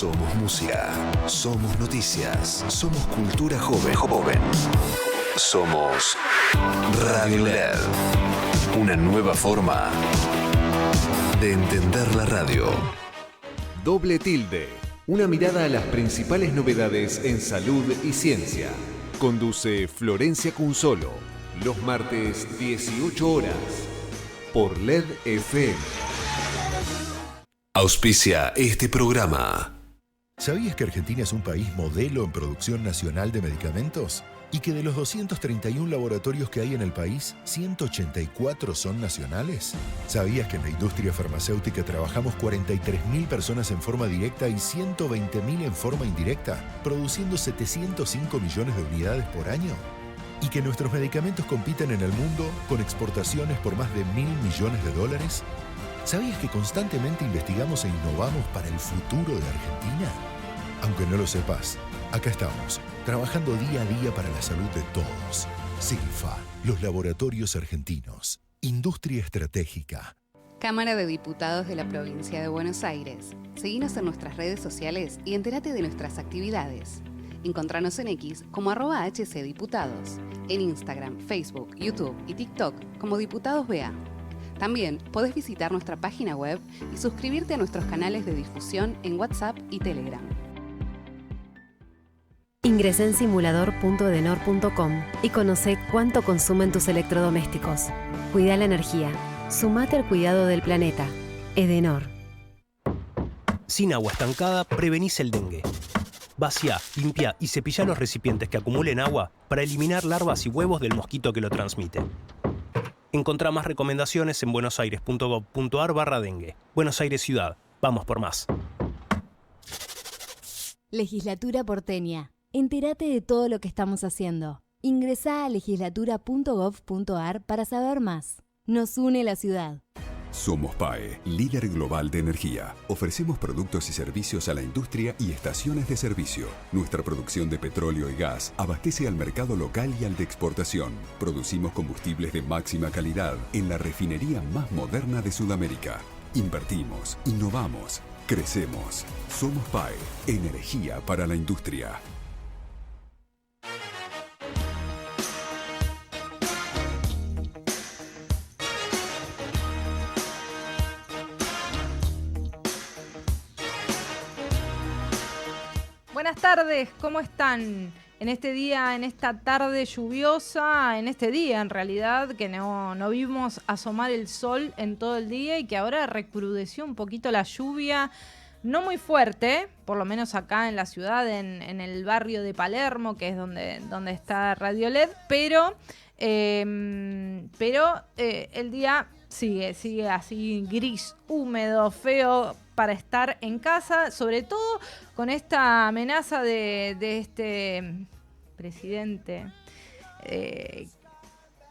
Somos música, somos noticias, somos cultura joven. Somos Radio LED, una nueva forma de entender la radio. Doble tilde, una mirada a las principales novedades en salud y ciencia. Conduce Florencia Cunzolo, los martes 18 horas, por LED FM. Auspicia este programa. ¿Sabías que Argentina es un país modelo en producción nacional de medicamentos? Y que de los 231 laboratorios que hay en el país, 184 son nacionales. ¿Sabías que en la industria farmacéutica trabajamos 43.000 personas en forma directa y 120.000 en forma indirecta, produciendo 705 millones de unidades por año? ¿Y que nuestros medicamentos compiten en el mundo con exportaciones por más de $1.000 millones? ¿Sabías que constantemente investigamos e innovamos para el futuro de Argentina? Aunque no lo sepas, acá estamos, trabajando día a día para la salud de todos. Silfa, los laboratorios argentinos. Industria estratégica. Cámara de Diputados de la Provincia de Buenos Aires. Seguinos en nuestras redes sociales y entérate de nuestras actividades. Encontranos en X como @HCDiputados. En Instagram, Facebook, YouTube y TikTok como Diputados BA. También podés visitar nuestra página web y suscribirte a nuestros canales de difusión en WhatsApp y Telegram. Ingresá en simulador.edenor.com y conocé cuánto consumen tus electrodomésticos. Cuida la energía. Sumate al cuidado del planeta. Edenor. Sin agua estancada, prevenís el dengue. Vacía, limpia y cepilla los recipientes que acumulen agua para eliminar larvas y huevos del mosquito que lo transmite. Encontrá más recomendaciones en buenosaires.gov.ar/dengue. Buenos Aires Ciudad. Vamos por más. Legislatura porteña. Entérate de todo lo que estamos haciendo. Ingresá a legislatura.gov.ar para saber más. Nos une la ciudad. Somos PAE, líder global de energía. Ofrecemos productos y servicios a la industria y estaciones de servicio. Nuestra producción de petróleo y gas abastece al mercado local y al de exportación. Producimos combustibles de máxima calidad en la refinería más moderna de Sudamérica. Invertimos, innovamos, crecemos. Somos PAE, energía para la industria. Buenas tardes, ¿cómo están? En este día, en esta tarde lluviosa, en este día en realidad, que no vimos asomar el sol en todo el día y que ahora recrudeció un poquito la lluvia, no muy fuerte, por lo menos acá en la ciudad, en el barrio de Palermo, que es donde está Radio LED, pero el día sigue así gris, húmedo, feo, para estar en casa, sobre todo con esta amenaza de este presidente,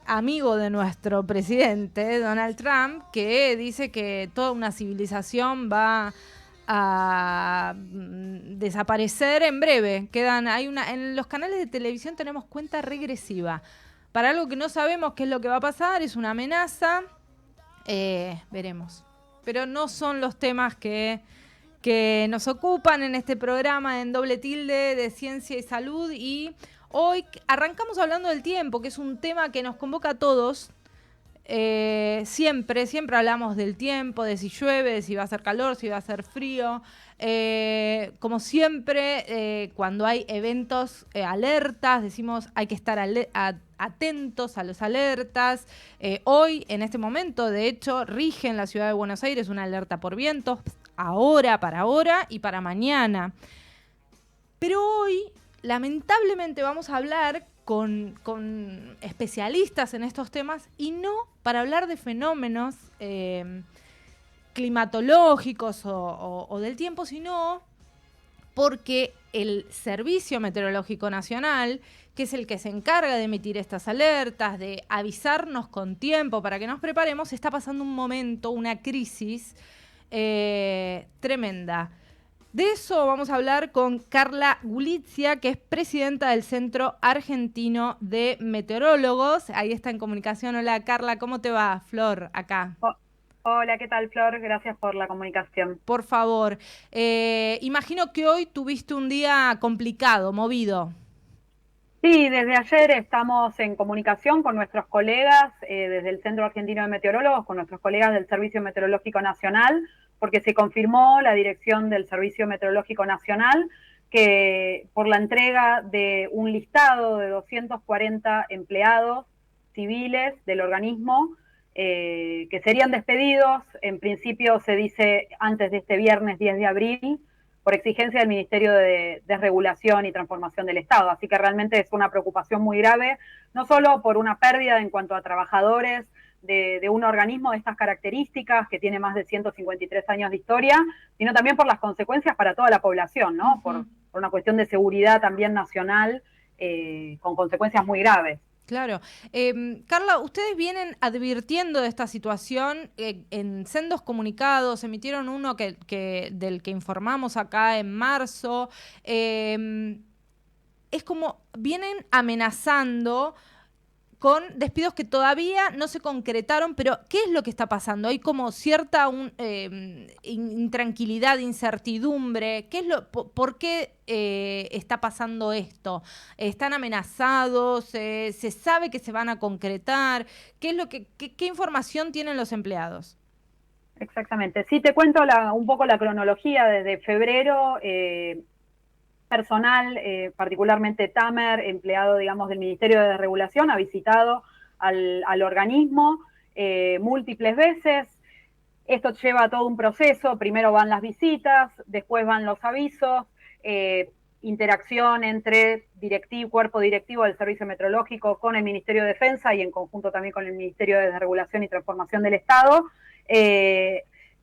amigo de nuestro presidente, Donald Trump, que dice que toda una civilización va a desaparecer en breve. En los canales de televisión tenemos cuenta regresiva. Para algo que no sabemos qué es lo que va a pasar, es una amenaza. Veremos. Pero no son los temas que nos ocupan en este programa en Doble Tilde de Ciencia y Salud. Y hoy arrancamos hablando del tiempo, que es un tema que nos convoca a todos. Siempre hablamos del tiempo, de si llueve, de si va a hacer calor, si va a hacer frío. Como siempre, cuando hay eventos, alertas, decimos hay que estar atentos a las alertas. Hoy, en este momento, de hecho, rige en la ciudad de Buenos Aires una alerta por vientos, para ahora y para mañana. Pero hoy, lamentablemente, vamos a hablar con especialistas en estos temas y no para hablar de fenómenos climatológicos o del tiempo, sino porque el Servicio Meteorológico Nacional, que es el que se encarga de emitir estas alertas, de avisarnos con tiempo para que nos preparemos, está pasando un momento, una crisis tremenda. De eso vamos a hablar con Carla Gulizia, que es presidenta del Centro Argentino de Meteorólogos. Ahí está en comunicación. Hola, Carla, ¿cómo te va? Flor, acá. Hola, ¿qué tal, Flor? Gracias por la comunicación. Por favor. Imagino que hoy tuviste un día complicado, movido. Sí, desde ayer estamos en comunicación con nuestros colegas desde el Centro Argentino de Meteorólogos, con nuestros colegas del Servicio Meteorológico Nacional, porque se confirmó la dirección del Servicio Meteorológico Nacional que por la entrega de un listado de 240 empleados civiles del organismo que serían despedidos, en principio se dice antes de este viernes 10 de abril, por exigencia del Ministerio de Desregulación y Transformación del Estado. Así que realmente es una preocupación muy grave, no solo por una pérdida en cuanto a trabajadores de un organismo de estas características, que tiene más de 153 años de historia, sino también por las consecuencias para toda la población, ¿no? Por una cuestión de seguridad también nacional, con consecuencias muy graves. Claro. Carla, ustedes vienen advirtiendo de esta situación en sendos comunicados, emitieron uno del que informamos acá en marzo. Es como vienen amenazando con despidos que todavía no se concretaron, pero ¿qué es lo que está pasando? Hay como cierta intranquilidad, incertidumbre. ¿Por qué está pasando esto? ¿Están amenazados? ¿Se sabe que se van a concretar? ¿Qué información tienen los empleados? Exactamente. Sí, te cuento un poco la cronología desde febrero. Personal, particularmente Tamer, empleado, digamos, del Ministerio de Desregulación, ha visitado al organismo múltiples veces. Esto lleva todo un proceso, primero van las visitas, después van los avisos, interacción entre cuerpo directivo del Servicio Meteorológico con el Ministerio de Defensa y en conjunto también con el Ministerio de Desregulación y Transformación del Estado.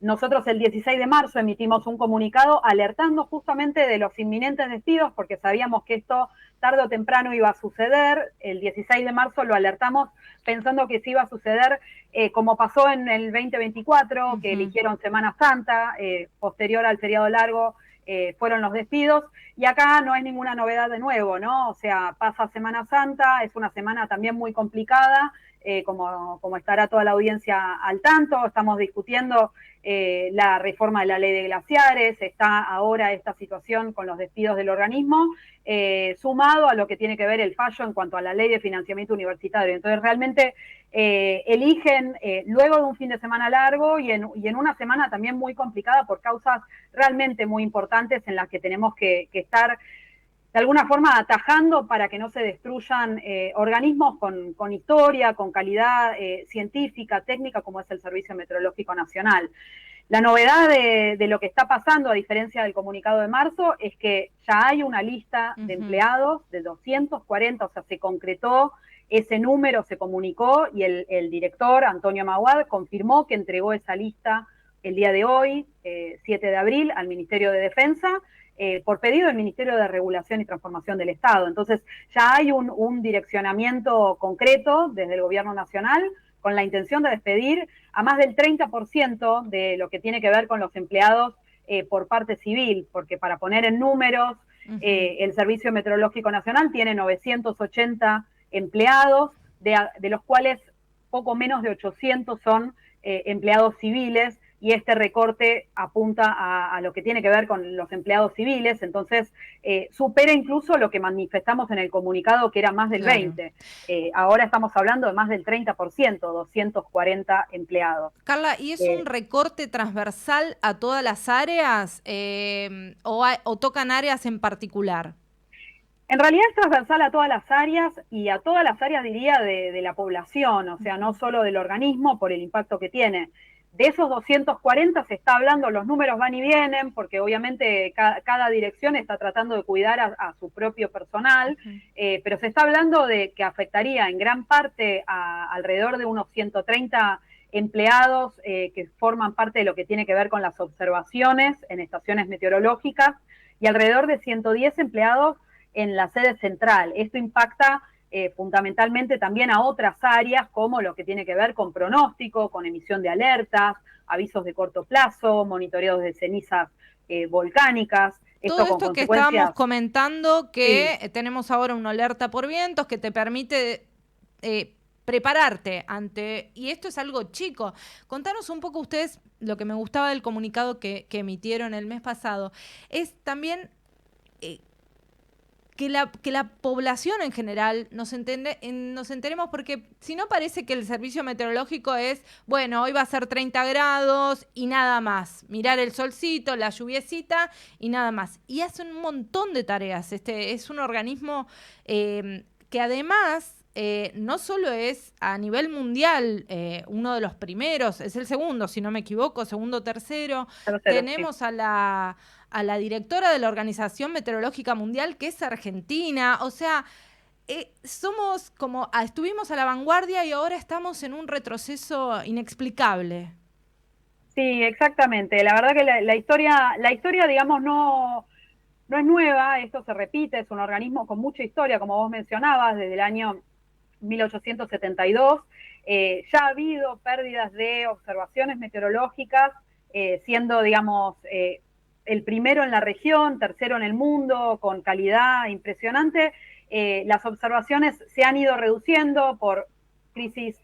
Nosotros el 16 de marzo emitimos un comunicado alertando justamente de los inminentes despidos, porque sabíamos que esto tarde o temprano iba a suceder. El 16 de marzo lo alertamos pensando que se iba a suceder como pasó en el 2024, que eligieron Semana Santa, posterior al feriado largo fueron los despidos, y acá no es ninguna novedad de nuevo, ¿no? O sea, pasa Semana Santa, es una semana también muy complicada, como estará toda la audiencia al tanto. Estamos discutiendo la reforma de la ley de glaciares, está ahora esta situación con los despidos del organismo, sumado a lo que tiene que ver el fallo en cuanto a la ley de financiamiento universitario. Entonces realmente eligen luego de un fin de semana largo y en una semana también muy complicada por causas realmente muy importantes en las que tenemos que estar de alguna forma atajando para que no se destruyan organismos con historia, con calidad científica, técnica, como es el Servicio Meteorológico Nacional. La novedad de lo que está pasando, a diferencia del comunicado de marzo, es que ya hay una lista de empleados de 240, o sea, se concretó ese número, se comunicó y el director, Antonio Maguad, confirmó que entregó esa lista el día de hoy, 7 de abril, al Ministerio de Defensa, por pedido del Ministerio de Regulación y Transformación del Estado. Entonces ya hay un direccionamiento concreto desde el Gobierno Nacional con la intención de despedir a más del 30% de lo que tiene que ver con los empleados por parte civil, porque para poner en números, el Servicio Meteorológico Nacional tiene 980 empleados, de los cuales poco menos de 800 son empleados civiles, y este recorte apunta a lo que tiene que ver con los empleados civiles. Entonces supera incluso lo que manifestamos en el comunicado, que era más del 20%. Ahora estamos hablando de más del 30%, 240 empleados. Carla, ¿y es un recorte transversal a todas las áreas o tocan áreas en particular? En realidad es transversal a todas las áreas y a todas las áreas, diría, de la población, o sea, no solo del organismo por el impacto que tiene. De esos 240 se está hablando, los números van y vienen, porque obviamente cada dirección está tratando de cuidar a su propio personal, pero se está hablando de que afectaría en gran parte a alrededor de unos 130 empleados que forman parte de lo que tiene que ver con las observaciones en estaciones meteorológicas y alrededor de 110 empleados en la sede central. Esto impacta fundamentalmente también a otras áreas, como lo que tiene que ver con pronóstico, con emisión de alertas, avisos de corto plazo, monitoreos de cenizas volcánicas. Todo esto que estábamos comentando, que tenemos ahora una alerta por vientos que te permite prepararte ante, y esto es algo chico. Contanos un poco ustedes, lo que me gustaba del comunicado que emitieron el mes pasado, es también que la población en general nos enteremos, porque si no parece que el servicio meteorológico es, bueno, hoy va a ser 30 grados y nada más, mirar el solcito, la lluviecita y nada más. Y hacen un montón de tareas. Es un organismo que además no solo es a nivel mundial uno de los primeros, es el segundo, si no me equivoco, segundo, tercero. Tenemos sí. a la directora de la Organización Meteorológica Mundial, que es argentina. O sea, somos como, estuvimos a la vanguardia y ahora estamos en un retroceso inexplicable. Sí, exactamente. La verdad que la historia, digamos, no es nueva, esto se repite, es un organismo con mucha historia, como vos mencionabas, desde el año 1872. Ya ha habido pérdidas de observaciones meteorológicas, siendo, digamos, el primero en la región, tercero en el mundo, con calidad impresionante. Las observaciones se han ido reduciendo por crisis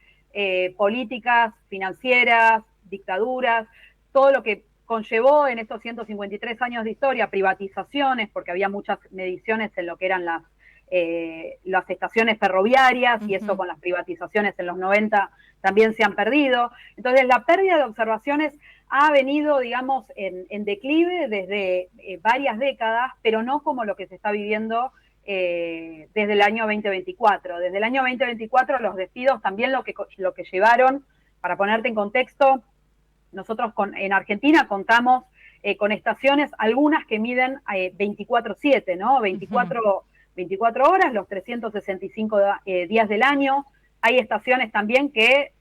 políticas, financieras, dictaduras, todo lo que conllevó en estos 153 años de historia, privatizaciones, porque había muchas mediciones en lo que eran las estaciones ferroviarias, y eso con las privatizaciones en los 90 también se han perdido. Entonces la pérdida de observaciones ha venido, digamos, en declive desde varias décadas, pero no como lo que se está viviendo desde el año 2024. Desde el año 2024 los despidos también lo que llevaron, para ponerte en contexto, nosotros en Argentina contamos con estaciones, algunas que miden 24/7, ¿no? 24 horas, los 365 días del año. Hay estaciones también que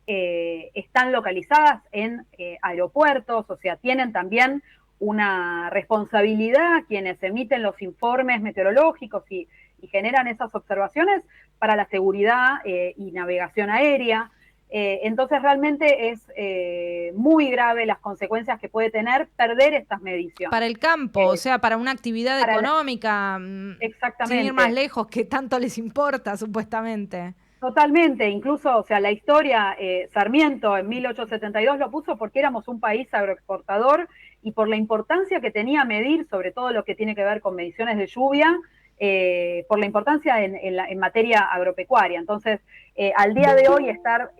están localizadas en aeropuertos, o sea, tienen también una responsabilidad quienes emiten los informes meteorológicos y generan esas observaciones para la seguridad y navegación aérea. Entonces realmente es muy grave las consecuencias que puede tener perder estas mediciones. Para el campo, o sea, para una actividad económica, exactamente. Sin ir más lejos, que tanto les importa, supuestamente. Totalmente, incluso, o sea, la historia, Sarmiento en 1872 lo puso porque éramos un país agroexportador y por la importancia que tenía medir, sobre todo lo que tiene que ver con mediciones de lluvia, por la importancia en materia agropecuaria. Entonces, al día de hoy estar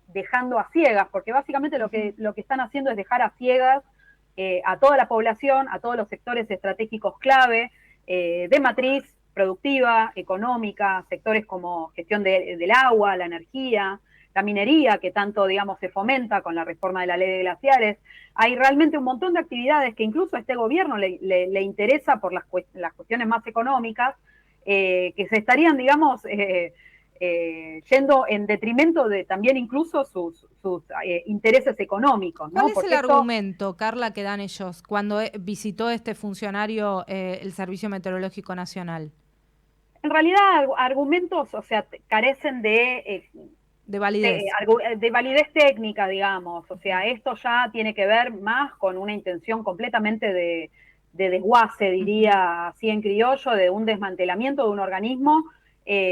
dejando a ciegas, porque básicamente lo que están haciendo es dejar a ciegas a toda la población, a todos los sectores estratégicos clave, de matriz productiva, económica, sectores como gestión del agua, la energía, la minería, que tanto, digamos, se fomenta con la reforma de la ley de glaciares. Hay realmente un montón de actividades que incluso a este gobierno le interesa por las cuestiones más económicas, que se estarían, digamos, yendo en detrimento de también incluso sus intereses económicos, ¿no? ¿Cuál es el argumento, Carla, que dan ellos cuando visitó este funcionario el Servicio Meteorológico Nacional? En realidad, argumentos, o sea, carecen de validez. De validez técnica, digamos. O sea, esto ya tiene que ver más con una intención completamente de desguace, diría así en criollo, de un desmantelamiento de un organismo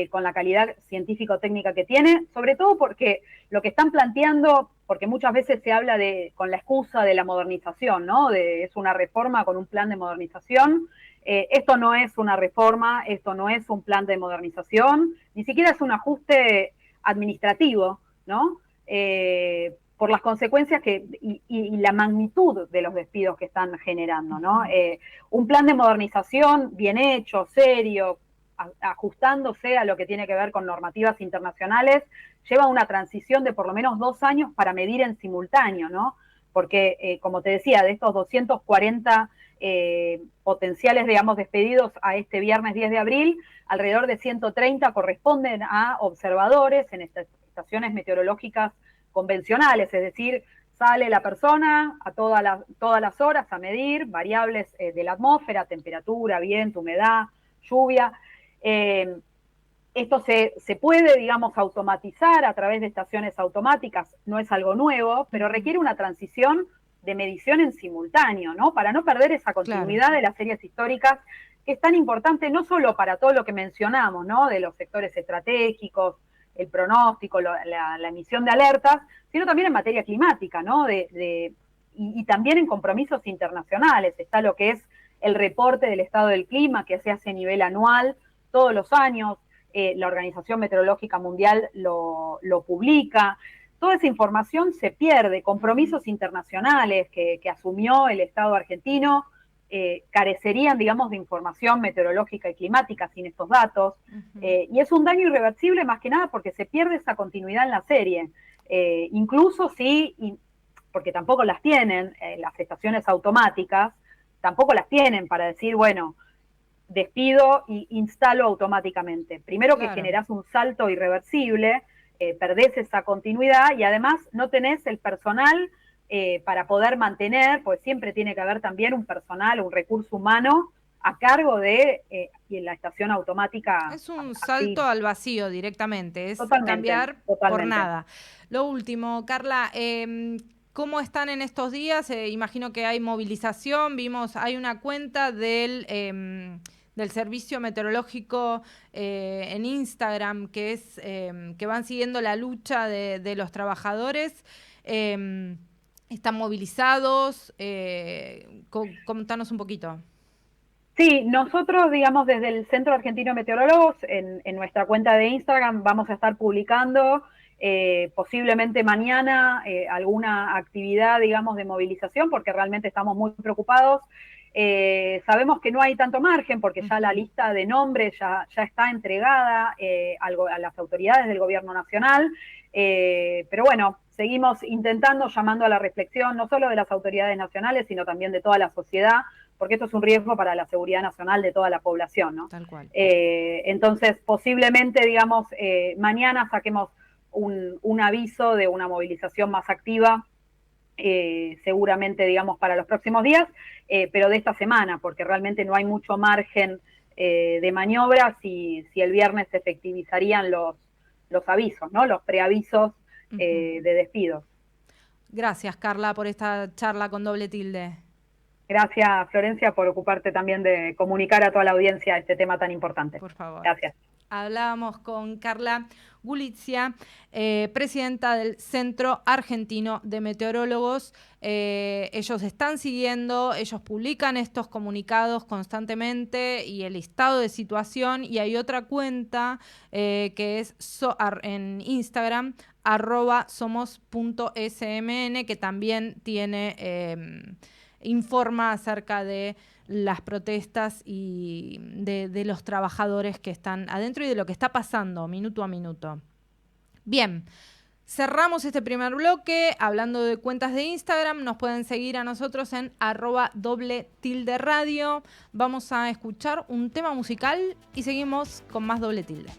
con la calidad científico-técnica que tiene, sobre todo porque lo que están planteando, porque muchas veces se habla con la excusa de la modernización, ¿no? Es una reforma con un plan de modernización. Esto no es una reforma, esto no es un plan de modernización, ni siquiera es un ajuste administrativo, ¿no? Por las consecuencias y la magnitud de los despidos que están generando, ¿no? Un plan de modernización bien hecho, serio, ajustándose a lo que tiene que ver con normativas internacionales, lleva una transición de por lo menos 2 años para medir en simultáneo, ¿no? Porque, como te decía, de estos 240 potenciales, digamos, despedidos a este viernes 10 de abril, alrededor de 130 corresponden a observadores en estas estaciones meteorológicas convencionales, es decir, sale la persona a todas las horas a medir variables de la atmósfera, temperatura, viento, humedad, lluvia. Esto se puede, digamos, automatizar a través de estaciones automáticas, no es algo nuevo, pero requiere una transición de medición en simultáneo, ¿no? Para no perder esa continuidad de las series históricas, que es tan importante no solo para todo lo que mencionamos, ¿no? De los sectores estratégicos, el pronóstico, la emisión de alertas, sino también en materia climática, ¿no? Y también en compromisos internacionales. Está lo que es el reporte del estado del clima, que se hace a nivel anual, todos los años. La Organización Meteorológica Mundial lo publica. Toda esa información se pierde. Compromisos internacionales que asumió el Estado argentino carecerían, digamos, de información meteorológica y climática sin estos datos. Y es un daño irreversible más que nada porque se pierde esa continuidad en la serie. Incluso sí, porque tampoco las tienen, las estaciones automáticas, tampoco las tienen para decir, bueno, despido y instalo automáticamente. Primero que generás un salto irreversible, perdés esa continuidad y además no tenés el personal para poder mantener, pues siempre tiene que haber también un personal, un recurso humano a cargo de la estación automática. Es un salto al vacío directamente, es cambiar por nada. Lo último, Carla, ¿cómo están en estos días? Imagino que hay movilización, hay una cuenta del Servicio Meteorológico en Instagram, que es que van siguiendo la lucha de los trabajadores. ¿Están movilizados? Contanos un poquito. Sí, nosotros, digamos, desde el Centro Argentino de Meteorólogos, en nuestra cuenta de Instagram vamos a estar publicando posiblemente mañana alguna actividad, digamos, de movilización, porque realmente estamos muy preocupados. Sabemos que no hay tanto margen porque ya la lista de nombres ya está entregada a las autoridades del gobierno nacional, pero bueno, seguimos intentando, llamando a la reflexión, no solo de las autoridades nacionales, sino también de toda la sociedad, porque esto es un riesgo para la seguridad nacional de toda la población, ¿no? Tal cual. Entonces, posiblemente, digamos, mañana saquemos un aviso de una movilización más activa, seguramente, digamos, para los próximos días, pero de esta semana, porque realmente no hay mucho margen de maniobra si el viernes se efectivizarían los avisos, ¿no? Los preavisos de despidos. Gracias, Carla, por esta charla con Doble Tilde. Gracias, Florencia, por ocuparte también de comunicar a toda la audiencia este tema tan importante. Por favor. Gracias. Hablábamos con Carla Gulizia, presidenta del Centro Argentino de Meteorólogos. Ellos están siguiendo, ellos publican estos comunicados constantemente y el estado de situación, y hay otra cuenta que es en Instagram, @somos.smn, que también tiene informa acerca de las protestas y de los trabajadores que están adentro y de lo que está pasando minuto a minuto. Bien, cerramos este primer bloque hablando de cuentas de Instagram. Nos pueden seguir a nosotros en @doble_radio. Vamos a escuchar un tema musical y seguimos con más Doble Tilde.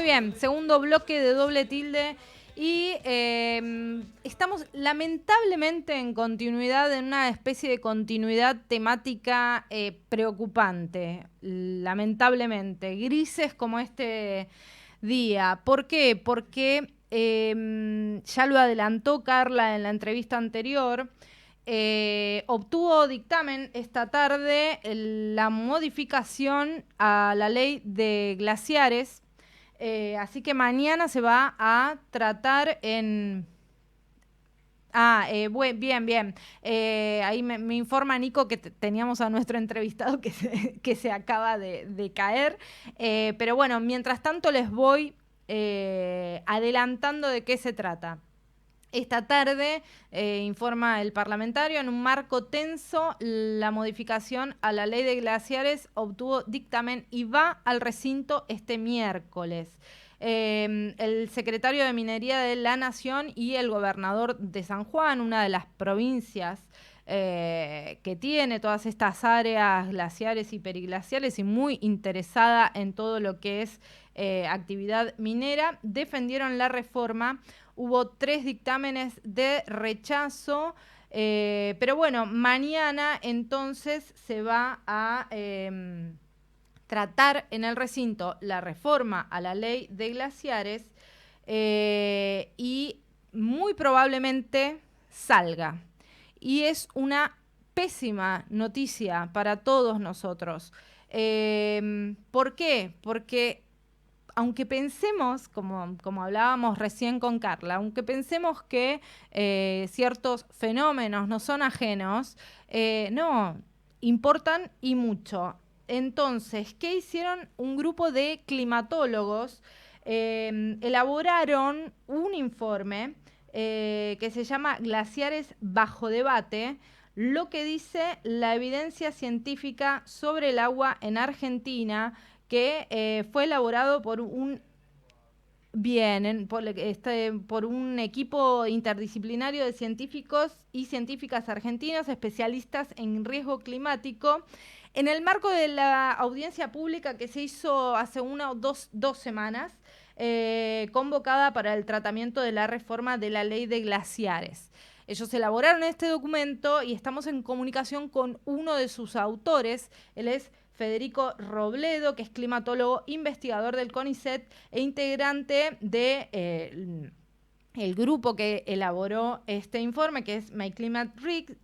bien, segundo bloque de Doble Tilde. Y estamos lamentablemente en continuidad, en una especie de continuidad temática preocupante, lamentablemente, grises como este día. ¿Por qué? Porque ya lo adelantó Carla en la entrevista anterior, obtuvo dictamen esta tarde la modificación a la ley de glaciares. Así que mañana se va a tratar en... bien. Ahí me informa Nico que teníamos a nuestro entrevistado que se acaba de caer. Pero bueno, mientras tanto les voy adelantando de qué se trata. Esta tarde, informa el parlamentario, en un marco tenso, la modificación a la ley de glaciares obtuvo dictamen y va al recinto este miércoles. El secretario de Minería de la Nación y el gobernador de San Juan, una de las provincias que tiene todas estas áreas glaciares y periglaciares y muy interesada en todo lo que es actividad minera, defendieron la reforma. Hubo 3 dictámenes de rechazo, pero bueno, mañana entonces se va a tratar en el recinto la reforma a la ley de glaciares y muy probablemente salga. Y es una pésima noticia para todos nosotros. ¿Por qué? Porque aunque pensemos, como hablábamos recién con Carla, aunque pensemos que ciertos fenómenos no son ajenos, no, importan y mucho. Entonces, ¿qué hicieron? Un grupo de climatólogos elaboraron un informe que se llama Glaciares bajo debate, lo que dice la evidencia científica sobre el agua en Argentina, que fue elaborado por un por un equipo interdisciplinario de científicos y científicas argentinos especialistas en riesgo climático, en el marco de la audiencia pública que se hizo hace una o dos semanas, convocada para el tratamiento de la reforma de la ley de glaciares. Ellos elaboraron este documento y estamos en comunicación con uno de sus autores. Él es Federico Robledo, que es climatólogo, investigador del CONICET e integrante de el grupo que elaboró este informe, que es My Climate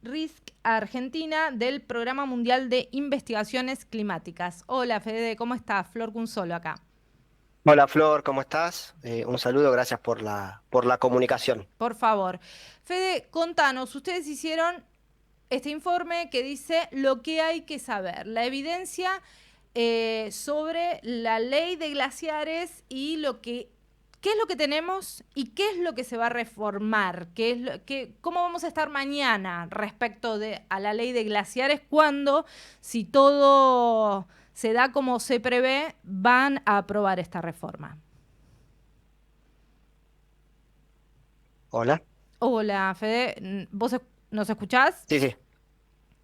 Risk Argentina, del Programa Mundial de Investigaciones Climáticas. Hola, Fede, ¿cómo estás? Flor Cunzolo acá. Hola, Flor, ¿cómo estás? Un saludo, gracias por la comunicación. Por favor. Fede, contanos, ustedes hicieron este informe que dice lo que hay que saber, la evidencia sobre la ley de glaciares y qué es lo que tenemos y qué es lo que se va a reformar, cómo vamos a estar mañana respecto a la ley de glaciares, cuando, si todo se da como se prevé, van a aprobar esta reforma. Hola. Hola, Fede, ¿vos nos escuchás? Sí.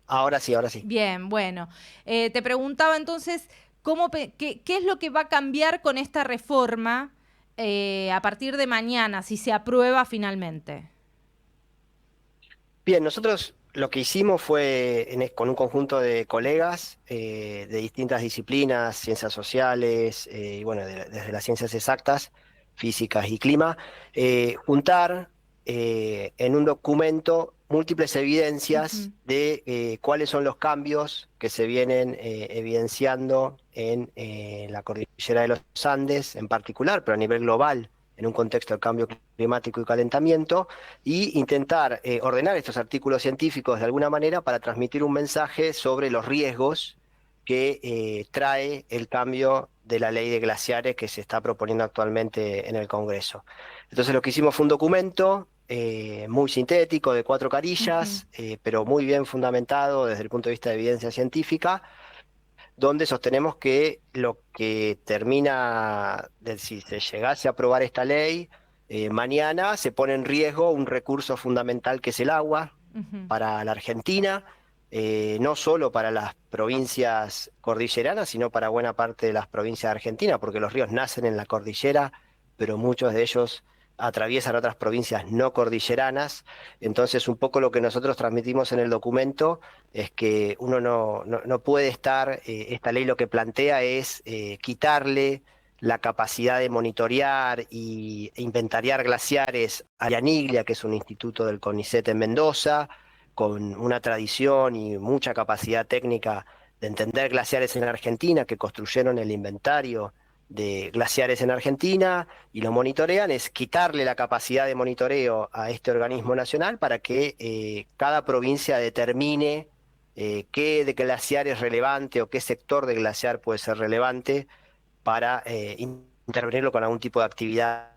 Ahora sí. Bien, bueno. Te preguntaba entonces, ¿qué es lo que va a cambiar con esta reforma a partir de mañana, si se aprueba finalmente? Bien, nosotros lo que hicimos fue, con un conjunto de colegas de distintas disciplinas, ciencias sociales, y bueno, desde las ciencias exactas, físicas y clima, juntar en un documento múltiples evidencias de cuáles son los cambios que se vienen evidenciando en la cordillera de los Andes en particular, pero a nivel global, en un contexto de cambio climático y calentamiento, y intentar ordenar estos artículos científicos de alguna manera para transmitir un mensaje sobre los riesgos que trae el cambio de la ley de glaciares que se está proponiendo actualmente en el Congreso. Entonces lo que hicimos fue un documento muy sintético, de 4 carillas, pero muy bien fundamentado desde el punto de vista de evidencia científica, donde sostenemos que lo que termina, si se llegase a aprobar esta ley, mañana se pone en riesgo un recurso fundamental que es el agua para la Argentina, no solo para las provincias cordilleranas, sino para buena parte de las provincias de Argentina, porque los ríos nacen en la cordillera, pero muchos de ellos atraviesan otras provincias no cordilleranas. Entonces, un poco lo que nosotros transmitimos en el documento es que uno no puede estar, esta ley lo que plantea es quitarle la capacidad de monitorear e inventariar glaciares a Yaniglia, que es un instituto del CONICET en Mendoza, con una tradición y mucha capacidad técnica de entender glaciares en Argentina, que construyeron el inventario de glaciares en Argentina y lo monitorean, es quitarle la capacidad de monitoreo a este organismo nacional para que cada provincia determine qué de glaciar es relevante o qué sector de glaciar puede ser relevante para intervenirlo con algún tipo de actividad.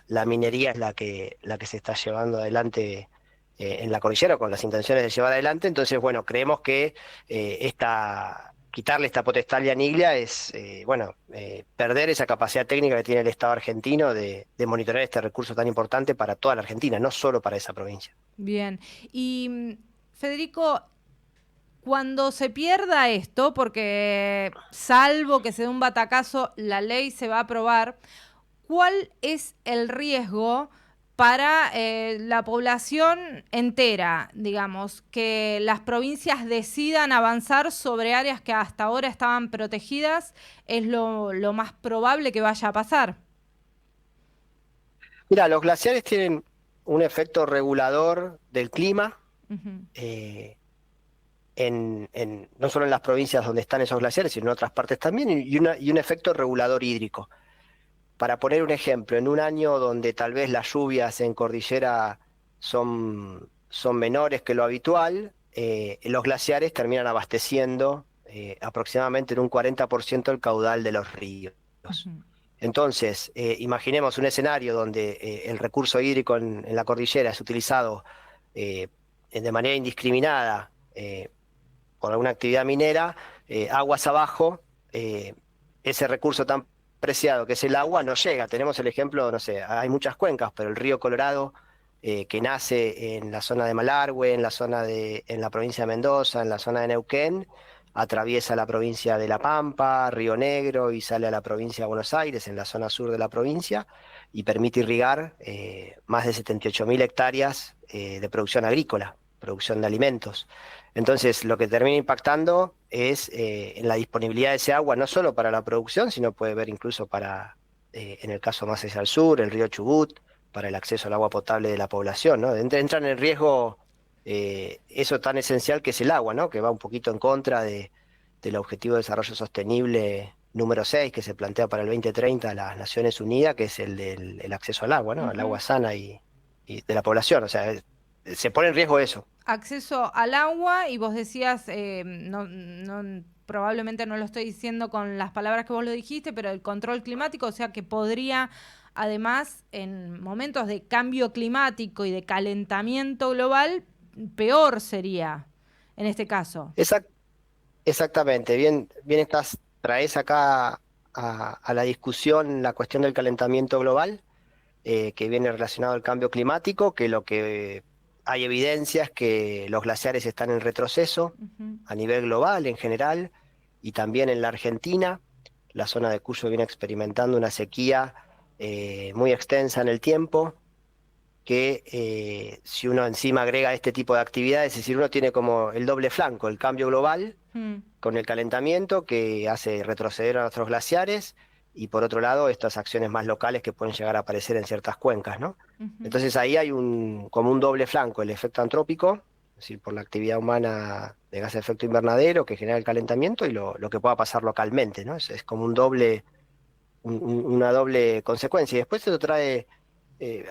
La minería es la que se está llevando adelante en la cordillera con las intenciones de llevar adelante. Entonces, bueno, creemos que quitarle esta potestad a Yaniglia es, perder esa capacidad técnica que tiene el Estado argentino de monitorear este recurso tan importante para toda la Argentina, no solo para esa provincia. Bien. Y, Federico, cuando se pierda esto, porque salvo que se dé un batacazo, la ley se va a aprobar, ¿cuál es el riesgo para la población entera, digamos, que las provincias decidan avanzar sobre áreas que hasta ahora estaban protegidas? ¿Es lo más probable que vaya a pasar? Mira, los glaciares tienen un efecto regulador del clima, no solo en las provincias donde están esos glaciares, sino en otras partes también, y un efecto regulador hídrico. Para poner un ejemplo, en un año donde tal vez las lluvias en cordillera son menores que lo habitual, los glaciares terminan abasteciendo aproximadamente en un 40% el caudal de los ríos. Entonces, imaginemos un escenario donde el recurso hídrico en la cordillera es utilizado de manera indiscriminada por alguna actividad minera, aguas abajo, ese recurso tan preciado que es el agua no llega. Tenemos el ejemplo, no sé, hay muchas cuencas, pero el río Colorado, que nace en la zona de Malargüe, en la provincia de Mendoza, en la zona de Neuquén, atraviesa la provincia de La Pampa, Río Negro, y sale a la provincia de Buenos Aires, en la zona sur de la provincia, y permite irrigar más de 78.000 hectáreas de producción agrícola, producción de alimentos. Entonces, lo que termina impactando es en la disponibilidad de ese agua, no solo para la producción, sino puede ver incluso para, en el caso más hacia el sur, el río Chubut, para el acceso al agua potable de la población, ¿no? Entran en riesgo eso tan esencial que es el agua, ¿no? Que va un poquito en contra del Objetivo de Desarrollo Sostenible número 6, que se plantea para el 2030 a las Naciones Unidas, que es el acceso al agua, ¿no? Al agua sana y de la población. O sea, se pone en riesgo eso. Acceso al agua, y vos decías, probablemente no lo estoy diciendo con las palabras que vos lo dijiste, pero el control climático, o sea que podría, además, en momentos de cambio climático y de calentamiento global, peor sería en este caso. Exactamente, bien traes acá a la discusión la cuestión del calentamiento global, que viene relacionado al cambio climático, que lo que hay evidencia es que los glaciares están en retroceso a nivel global en general, y también en la Argentina. La zona de Cuyo viene experimentando una sequía muy extensa en el tiempo, que si uno encima agrega este tipo de actividades, es decir, uno tiene como el doble flanco, el cambio global con el calentamiento que hace retroceder a nuestros glaciares, y por otro lado estas acciones más locales que pueden llegar a aparecer en ciertas cuencas, ¿no? Entonces ahí hay como un doble flanco, el efecto antrópico, es decir, por la actividad humana de gas de efecto invernadero que genera el calentamiento, y lo que pueda pasar localmente, ¿no? Es como una doble consecuencia. Y después eso trae...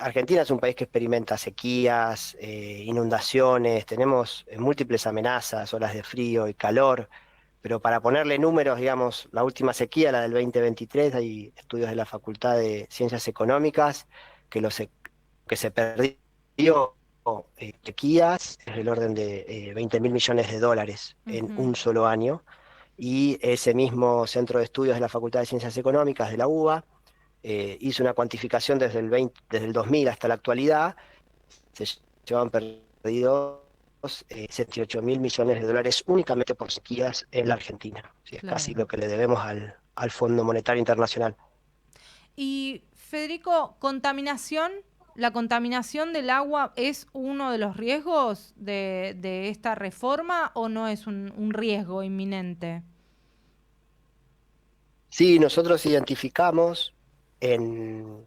Argentina es un país que experimenta sequías, inundaciones, tenemos múltiples amenazas, olas de frío y calor, pero para ponerle números, digamos, la última sequía, la del 2023, hay estudios de la Facultad de Ciencias Económicas que se perdió sequías es del orden de 20.000 millones de dólares en un solo año, y ese mismo Centro de Estudios de la Facultad de Ciencias Económicas de la UBA hizo una cuantificación desde el 2000 hasta la actualidad. Se llevan perdidos $78.000 millones de dólares únicamente por sequías en la Argentina. Sí, es casi lo que le debemos al Fondo Monetario Internacional. Y Federico, contaminación. ¿La contaminación del agua es uno de los riesgos de esta reforma o no es un riesgo inminente? Sí, nosotros identificamos en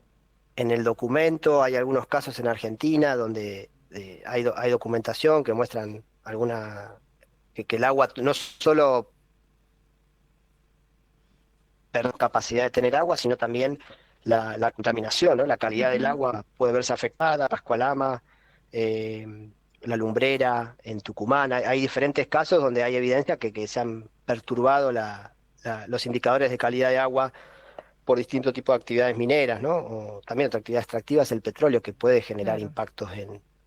el documento, hay algunos casos en Argentina donde hay documentación que muestran que el agua no solo pierde capacidad de tener agua, sino también la contaminación, ¿no? La calidad del agua puede verse afectada. Pascualama, La Lumbrera, en Tucumán, hay diferentes casos donde hay evidencia que se han perturbado los indicadores de calidad de agua por distintos tipos de actividades mineras, ¿no? O también otra actividad extractiva es el petróleo, que puede generar impactos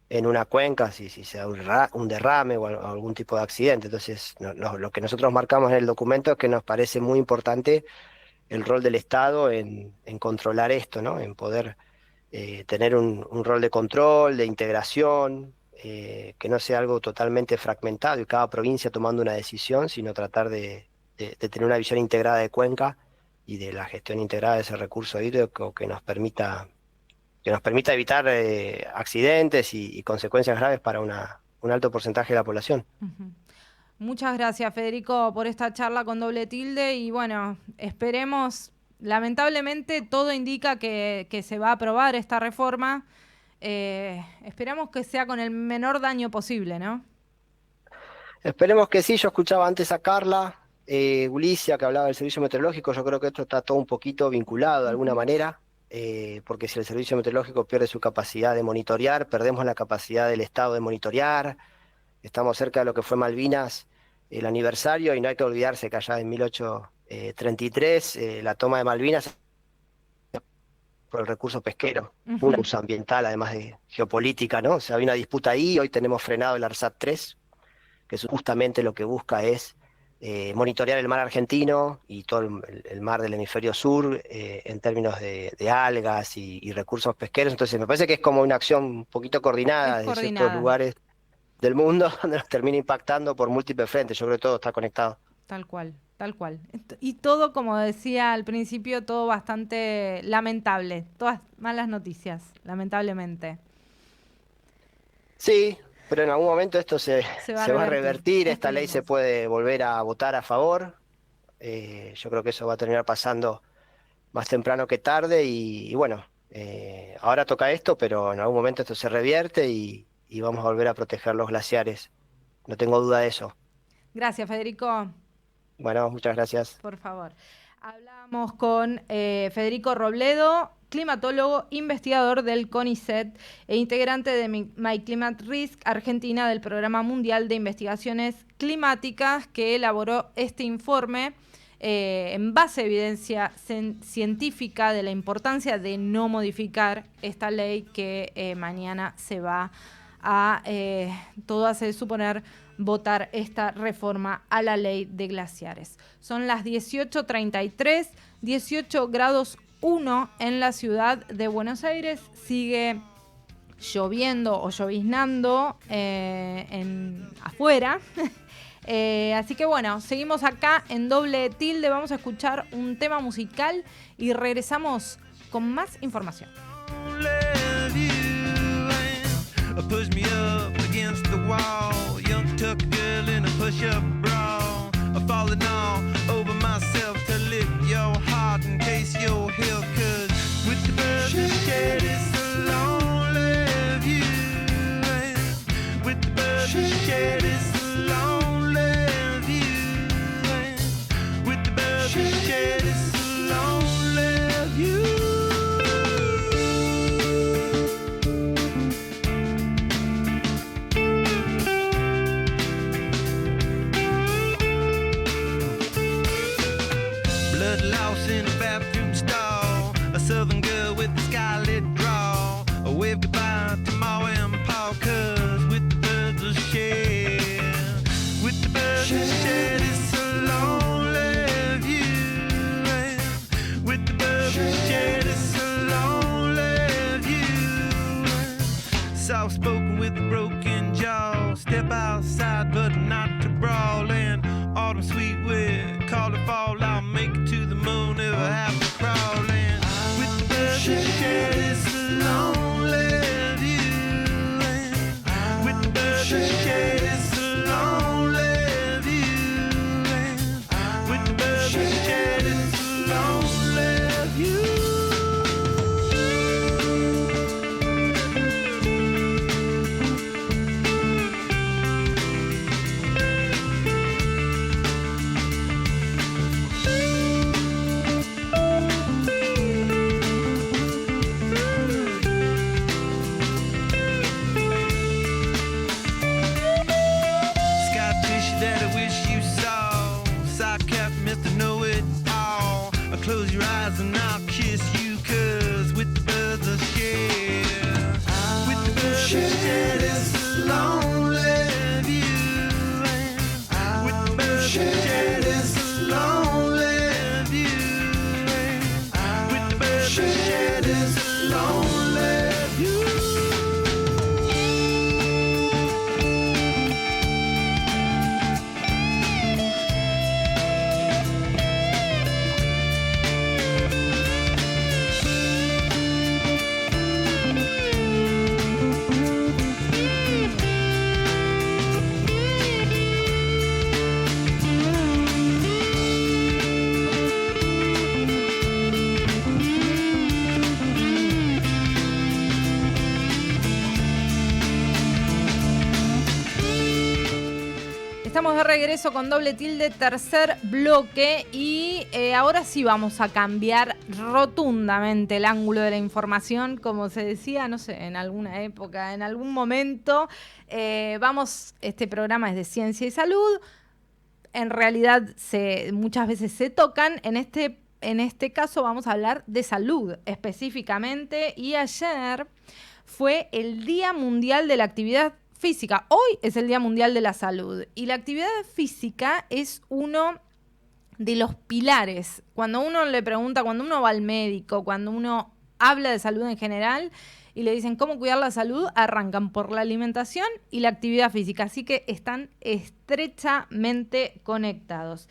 en una cuenca si se da un derrame o algún tipo de accidente. Entonces, lo que nosotros marcamos en el documento es que nos parece muy importante el rol del Estado en controlar esto, ¿no? En poder tener un rol de control, de integración, que no sea algo totalmente fragmentado y cada provincia tomando una decisión, sino tratar de tener una visión integrada de cuenca y de la gestión integrada de ese recurso hídrico que nos permita evitar accidentes y consecuencias graves para un alto porcentaje de la población. Uh-huh. Muchas gracias, Federico, por esta charla con Doble Tilde y bueno, esperemos, lamentablemente todo indica que se va a aprobar esta reforma, esperamos que sea con el menor daño posible, ¿no? Esperemos que sí. Yo escuchaba antes a Carla Ulicia, que hablaba del servicio meteorológico. Yo creo que esto está todo un poquito vinculado de alguna manera, porque si el servicio meteorológico pierde su capacidad de monitorear, perdemos la capacidad del Estado de monitorear. Estamos cerca de lo que fue Malvinas, el aniversario, y no hay que olvidarse que allá en 1833 la toma de Malvinas por el recurso pesquero, un recurso ambiental además de geopolítica, ¿no? O sea, había una disputa ahí. Hoy tenemos frenado el ARSAT-3, que justamente lo que busca es monitorear el mar argentino y todo el mar del hemisferio sur en términos de algas y recursos pesqueros. Entonces me parece que es como una acción un poquito coordinada desde ciertos lugares del mundo donde nos termina impactando por múltiples frentes. Yo creo que todo está conectado. Tal cual, tal cual. Y todo, como decía al principio, todo bastante lamentable. Todas malas noticias, lamentablemente. Sí, pero en algún momento esto se va a revertir. Esta ley se puede volver a votar a favor. Yo creo que eso va a terminar pasando más temprano que tarde. Y bueno, ahora toca esto, pero en algún momento esto se revierte y vamos a volver a proteger los glaciares. No tengo duda de eso. Gracias, Federico. Bueno, muchas gracias. Por favor. Hablamos con Federico Robledo, climatólogo, investigador del CONICET e integrante de My Climate Risk Argentina, del Programa Mundial de Investigaciones Climáticas, que elaboró este informe en base a evidencia científica de la importancia de no modificar esta ley que mañana se va a, todo hace suponer, votar esta reforma a la ley de glaciares. Son las 18:33, 18 grados 1 en la ciudad de Buenos Aires. Sigue lloviendo o lloviznando afuera. Así que bueno, seguimos acá en Doble Tilde. Vamos a escuchar un tema musical y regresamos con más información. Push me up against the wall, young tuck girl in a push-up bra. I'm falling all over myself to lift your heart in case you're here. 'Cause with the birds you shed, it's a lonely view. And with the birds you shed, it's a lonely view. And with the birds you shed, it's a lonely view. soft-spoken with a broken jaw. Step outside, but not to brawl. And autumn sweet wind, call it fall. I'll make it to the moon if I have to crawl. And with the birds that share this lonely view. And with the birds that share this lonely view. And with the birds that share this lonely view. Close your eyes and I'll kiss you, 'cause with the birds I share, with the birds I share this lonely view, and with the birds I share this lonely view, and with the birds I share this lonely view. Estamos de regreso con Doble Tilde, tercer bloque, y ahora sí vamos a cambiar rotundamente el ángulo de la información, como se decía, no sé, en alguna época, en algún momento. Este programa es de ciencia y salud, en realidad muchas veces se tocan, en este caso vamos a hablar de salud específicamente, y ayer fue el Día Mundial de la Actividad Física. Hoy es el Día Mundial de la Salud y la actividad física es uno de los pilares. Cuando uno le pregunta, cuando uno va al médico, cuando uno habla de salud en general y le dicen cómo cuidar la salud, arrancan por la alimentación y la actividad física. Así que están estrechamente conectados.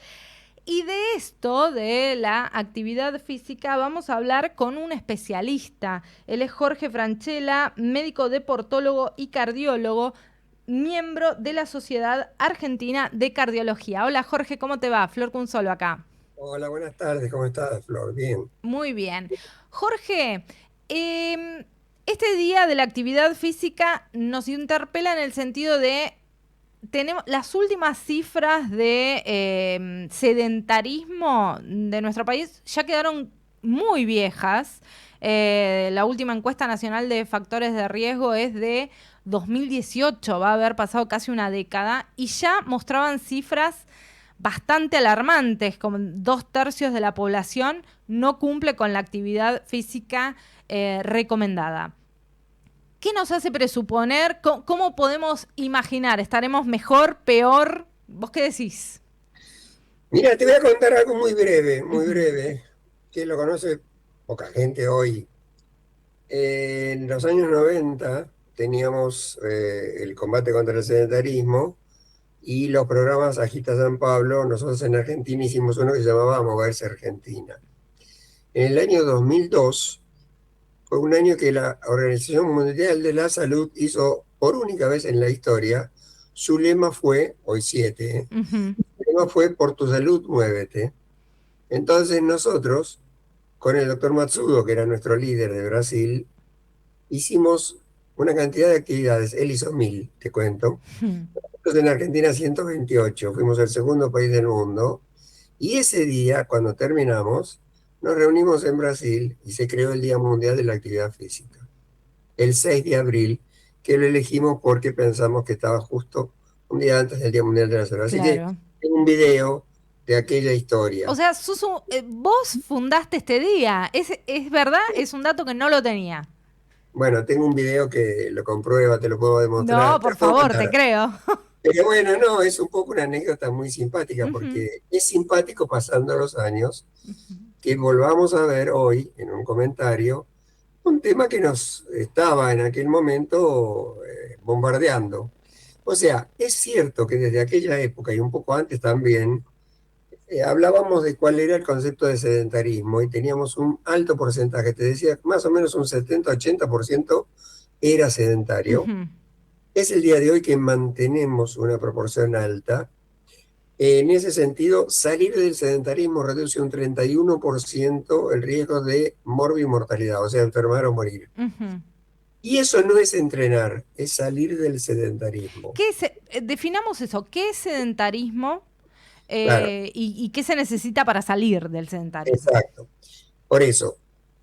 Y de esto, de la actividad física, vamos a hablar con un especialista. Él es Jorge Franchella, médico deportólogo y cardiólogo, miembro de la Sociedad Argentina de Cardiología. Hola Jorge, ¿cómo te va? Flor Cunzolo acá. Hola, buenas tardes, ¿cómo estás, Flor? Bien. Muy bien. Jorge, este día de la actividad física nos interpela en el sentido de tenemos las últimas cifras de sedentarismo de nuestro país ya quedaron muy viejas. La última encuesta nacional de factores de riesgo es de 2018, va a haber pasado casi una década, y ya mostraban cifras bastante alarmantes, como 2/3 de la población no cumple con la actividad física recomendada. ¿Qué nos hace presuponer? ¿Cómo podemos imaginar? ¿Estaremos mejor, peor? ¿Vos qué decís? Mira, te voy a contar algo muy breve, que lo conoce poca gente hoy. En los años 90 teníamos el combate contra el sedentarismo y los programas Agita San Pablo. Nosotros en Argentina hicimos uno que se llamaba Moverse Argentina. En el año 2002 fue un año que la Organización Mundial de la Salud hizo por única vez en la historia, su lema fue, hoy 7, su lema fue por tu salud, muévete. Entonces nosotros, con el doctor Matsudo, que era nuestro líder de Brasil, hicimos una cantidad de actividades. Él hizo 1000, te cuento. Nosotros en Argentina 128, fuimos el segundo país del mundo, y ese día, cuando terminamos, nos reunimos en Brasil y se creó el Día Mundial de la Actividad Física, el 6 de abril, que lo elegimos porque pensamos que estaba justo un día antes del Día Mundial de la Salud. Así que tengo un video de aquella historia. O sea, vos fundaste este día, ¿es verdad? Es un dato que no lo tenía. Bueno, tengo un video que lo comprueba, te lo puedo demostrar. No, por favor, te creo. Pero bueno, no, es un poco una anécdota muy simpática, porque es simpático pasando los años que volvamos a ver hoy, en un comentario, un tema que nos estaba en aquel momento bombardeando. O sea, es cierto que desde aquella época y un poco antes también, hablábamos de cuál era el concepto de sedentarismo y teníamos un alto porcentaje, te decía, más o menos un 70-80% era sedentario. Es el día de hoy que mantenemos una proporción alta. En ese sentido, salir del sedentarismo reduce un 31% el riesgo de morbimortalidad, o sea, enfermar o morir. Y eso no es entrenar, es salir del sedentarismo. Definamos eso, ¿qué es sedentarismo Claro. y qué se necesita para salir del sedentarismo? Exacto. Por eso.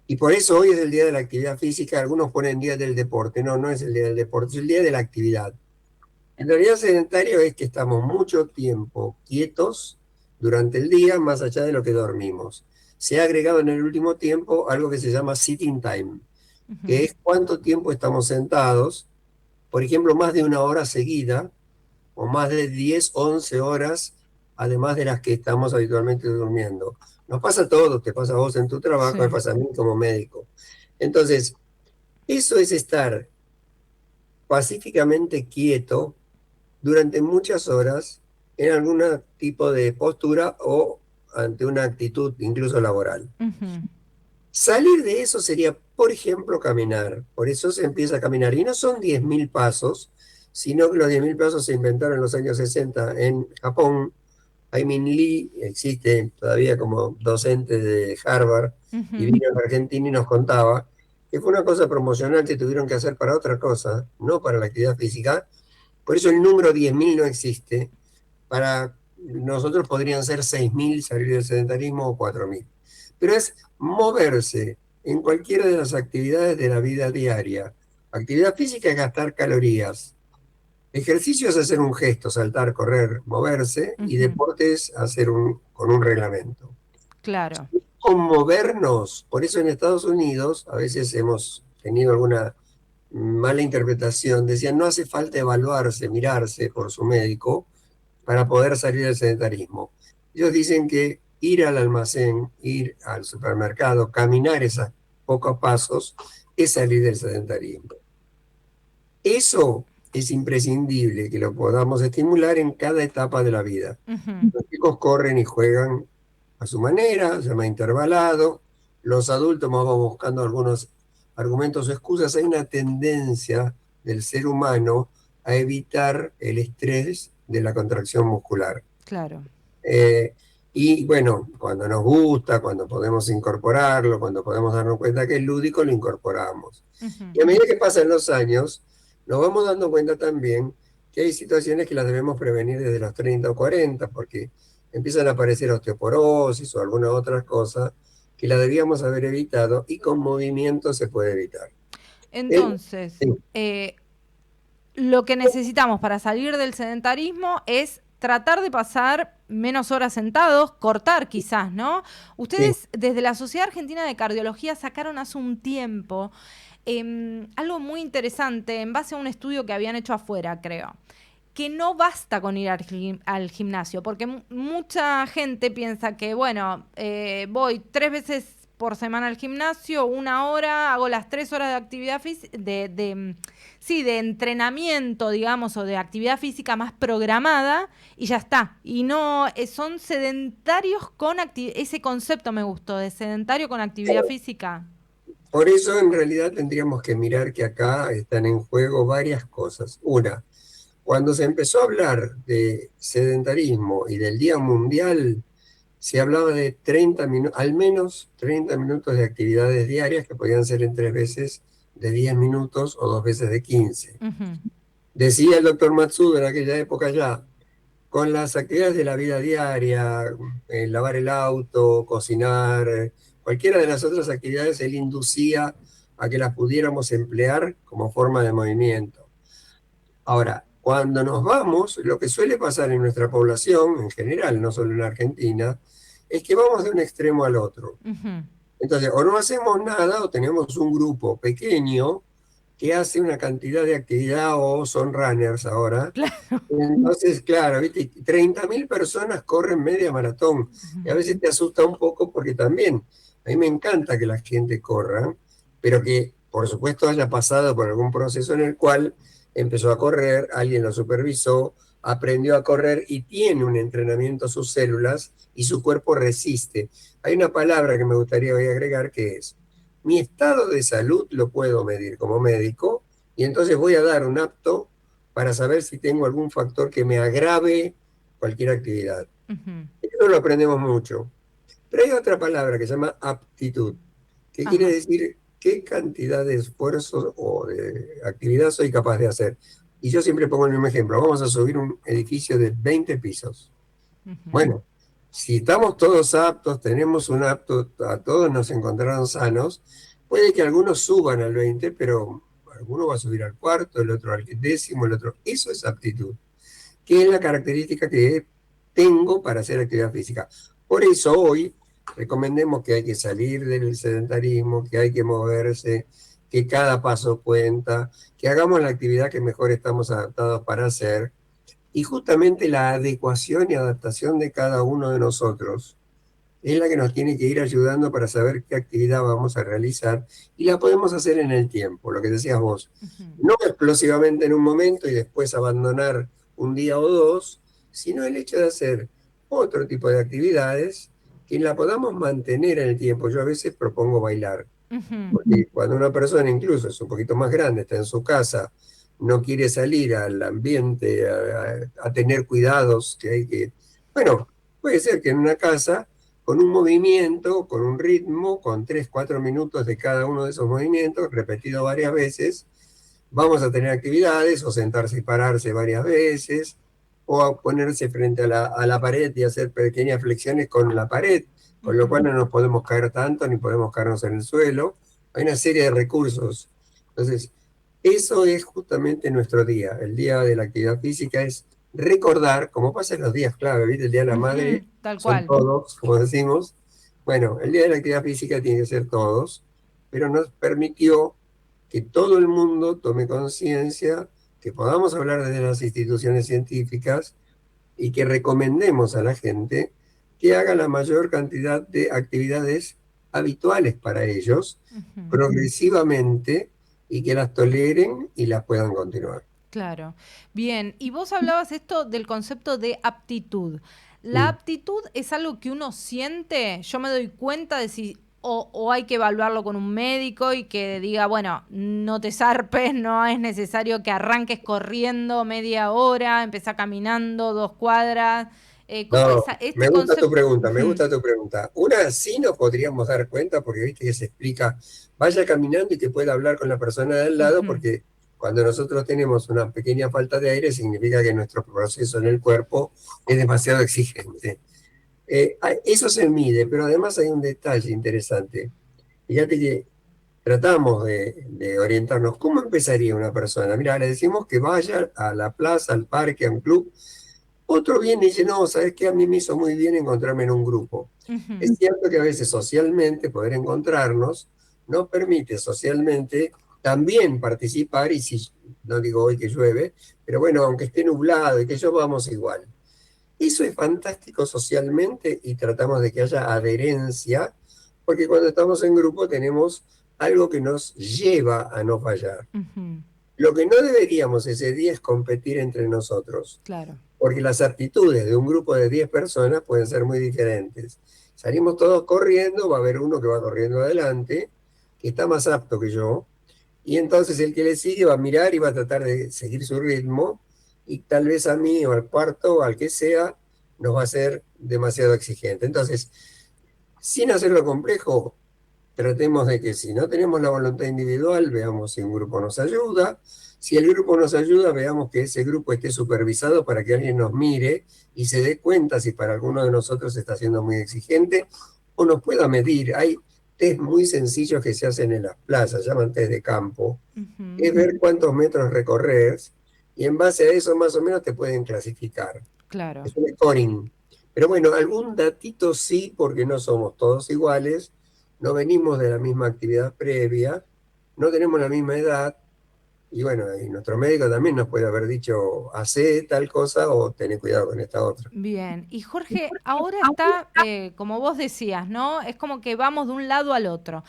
Y por eso hoy es el día de la actividad física. Algunos ponen día del deporte. No, no es el día del deporte, es el día de la actividad. En realidad, sedentario es que estamos mucho tiempo quietos durante el día, más allá de lo que dormimos. Se ha agregado en el último tiempo algo que se llama sitting time, que es cuánto tiempo estamos sentados, por ejemplo, más de una hora seguida, o más de 10, 11 horas, además de las que estamos habitualmente durmiendo. Nos pasa a todos, te pasa a vos en tu trabajo, me pasa a mí como médico. Entonces, eso es estar pacíficamente quieto durante muchas horas en algún tipo de postura o ante una actitud incluso laboral. Salir de eso sería, por ejemplo, caminar. Por eso se empieza a caminar. Y no son 10.000 pasos, sino que los 10.000 pasos se inventaron en los años 60 en Japón. Aimin Lee existe todavía como docente de Harvard y vino a Argentina y nos contaba que fue una cosa promocional que tuvieron que hacer para otra cosa, no para la actividad física. Por eso el número 10.000 no existe. Para nosotros podrían ser 6.000 salir del sedentarismo o 4.000. Pero es moverse en cualquiera de las actividades de la vida diaria. Actividad física es gastar calorías. Ejercicio es hacer un gesto, saltar, correr, moverse, y deporte es hacer con un reglamento. Claro. Con movernos, por eso en Estados Unidos a veces hemos tenido alguna mala interpretación, decían no hace falta evaluarse, mirarse por su médico para poder salir del sedentarismo. Ellos dicen que ir al almacén, ir al supermercado, caminar esos pocos pasos es salir del sedentarismo. Eso es imprescindible que lo podamos estimular en cada etapa de la vida. Los chicos corren y juegan a su manera, se llama intervalado. Los adultos vamos buscando algunos argumentos o excusas. Hay una tendencia del ser humano a evitar el estrés de la contracción muscular. Claro. Y bueno, cuando nos gusta, cuando podemos incorporarlo, cuando podemos darnos cuenta que es lúdico, lo incorporamos. Y a medida que pasan los años, nos vamos dando cuenta también que hay situaciones que las debemos prevenir desde los 30 o 40, porque empiezan a aparecer osteoporosis o alguna otra cosa que la debíamos haber evitado, y con movimiento se puede evitar. Entonces, lo que necesitamos para salir del sedentarismo es tratar de pasar menos horas sentados, cortar quizás, ¿no? Ustedes desde la Sociedad Argentina de Cardiología sacaron hace un tiempo algo muy interesante en base a un estudio que habían hecho afuera, creo, que no basta con ir al gimnasio, porque mucha gente piensa que, bueno, voy 3 veces por semana al gimnasio, 1 hora, hago las 3 horas de actividad física, de entrenamiento, digamos, o de actividad física más programada, y ya está. Y no, son sedentarios con ese concepto me gustó, de sedentario con actividad física. Por eso en realidad tendríamos que mirar que acá están en juego varias cosas. Una, cuando se empezó a hablar de sedentarismo y del Día Mundial, se hablaba de 30 minutos, al menos 30 minutos de actividades diarias que podían ser en 3 veces de 10 minutos o 2 veces de 15. Decía el doctor Matsuda en aquella época ya, con las actividades de la vida diaria, lavar el auto, cocinar, cualquiera de las otras actividades, él inducía a que las pudiéramos emplear como forma de movimiento. Ahora, cuando nos vamos, lo que suele pasar en nuestra población, en general, no solo en Argentina, es que vamos de un extremo al otro. Entonces, o no hacemos nada, o tenemos un grupo pequeño que hace una cantidad de actividad, o son runners ahora. Claro. Entonces, claro, ¿viste? 30.000 personas corren media maratón. Y a veces te asusta un poco porque también, a mí me encanta que la gente corra, pero que por supuesto haya pasado por algún proceso en el cual empezó a correr, alguien lo supervisó, aprendió a correr y tiene un entrenamiento a sus células y su cuerpo resiste. Hay una palabra que me gustaría hoy agregar que es, mi estado de salud lo puedo medir como médico y entonces voy a dar un apto para saber si tengo algún factor que me agrave cualquier actividad. Eso lo aprendemos mucho. Pero hay otra palabra que se llama aptitud, que quiere decir qué cantidad de esfuerzo o de actividad soy capaz de hacer. Y yo siempre pongo el mismo ejemplo. Vamos a subir un edificio de 20 pisos. Bueno, si estamos todos aptos, tenemos un apto, a todos nos encontraron sanos, puede que algunos suban al 20, pero alguno va a subir al cuarto, el otro al décimo, el otro. Eso es aptitud, que es la característica que tengo para hacer actividad física. Por eso hoy recomendemos que hay que salir del sedentarismo, que hay que moverse, que cada paso cuenta, que hagamos la actividad que mejor estamos adaptados para hacer, y justamente la adecuación y adaptación de cada uno de nosotros es la que nos tiene que ir ayudando para saber qué actividad vamos a realizar, y la podemos hacer en el tiempo, lo que decías vos. No explosivamente en un momento y después abandonar un día o dos, sino el hecho de hacer otro tipo de actividades que la podamos mantener en el tiempo. Yo a veces propongo bailar, porque cuando una persona incluso es un poquito más grande, está en su casa, no quiere salir al ambiente, a tener cuidados que hay que... Bueno, puede ser que en una casa, con un movimiento, con un ritmo, con 3, 4 minutos de cada uno de esos movimientos, repetido varias veces, vamos a tener actividades, o sentarse y pararse varias veces, o a ponerse frente a la pared y hacer pequeñas flexiones con la pared, con lo cual no nos podemos caer tanto ni podemos caernos en el suelo. Hay una serie de recursos. Entonces, eso es justamente nuestro día. El día de la actividad física es recordar, como pasa en los días clave, ¿viste? El día de la madre, tal son cual. todos, como decimos. Bueno, el día de la actividad física tiene que ser todos, pero nos permitió que todo el mundo tome conciencia, que podamos hablar desde las instituciones científicas y que recomendemos a la gente que haga la mayor cantidad de actividades habituales para ellos, progresivamente, y que las toleren y las puedan continuar. Claro. Bien, y vos hablabas esto del concepto de aptitud. ¿La aptitud es algo que uno siente? Yo me doy cuenta de si... O hay que evaluarlo con un médico y que diga, bueno, no te zarpes, no es necesario que arranques corriendo media hora, empezá caminando 2 cuadras. No, me gusta tu pregunta, me gusta tu pregunta. Una sí nos podríamos dar cuenta, porque viste que se explica, vaya caminando y que pueda hablar con la persona de al lado, porque cuando nosotros tenemos una pequeña falta de aire, significa que nuestro proceso en el cuerpo es demasiado exigente. Eso se mide, pero además hay un detalle interesante. Fíjate que tratamos de orientarnos. ¿Cómo empezaría una persona? Mira, le decimos que vaya a la plaza, al parque, a un club. Otro viene y dice, no, ¿sabes qué? A mí me hizo muy bien encontrarme en un grupo. Es cierto que a veces socialmente poder encontrarnos nos permite socialmente también participar, y si no digo hoy que llueve, pero bueno, aunque esté nublado y que yo vamos igual. Eso es fantástico socialmente y tratamos de que haya adherencia, porque cuando estamos en grupo tenemos algo que nos lleva a no fallar. Lo que no deberíamos ese día es competir entre nosotros. Claro. Porque las aptitudes de un grupo de 10 personas pueden ser muy diferentes. Salimos todos corriendo, va a haber uno que va corriendo adelante, que está más apto que yo, y entonces el que le sigue va a mirar y va a tratar de seguir su ritmo, y tal vez a mí o al cuarto o al que sea nos va a ser demasiado exigente. Entonces, sin hacerlo complejo, tratemos de que si no tenemos la voluntad individual, veamos si un grupo nos ayuda. Si el grupo nos ayuda, veamos que ese grupo esté supervisado para que alguien nos mire y se dé cuenta si para alguno de nosotros está siendo muy exigente o nos pueda medir. Hay test muy sencillos que se hacen en las plazas, llaman test de campo, que es ver cuántos metros recorres, y en base a eso más o menos te pueden clasificar. Claro. Es un scoring. Pero bueno, algún datito sí, porque no somos todos iguales, no venimos de la misma actividad previa, no tenemos la misma edad, y bueno, y nuestro médico también nos puede haber dicho, hacé tal cosa o tené cuidado con esta otra. Bien, y Jorge, ahora está, como vos decías, ¿no? Es como que vamos de un lado al otro.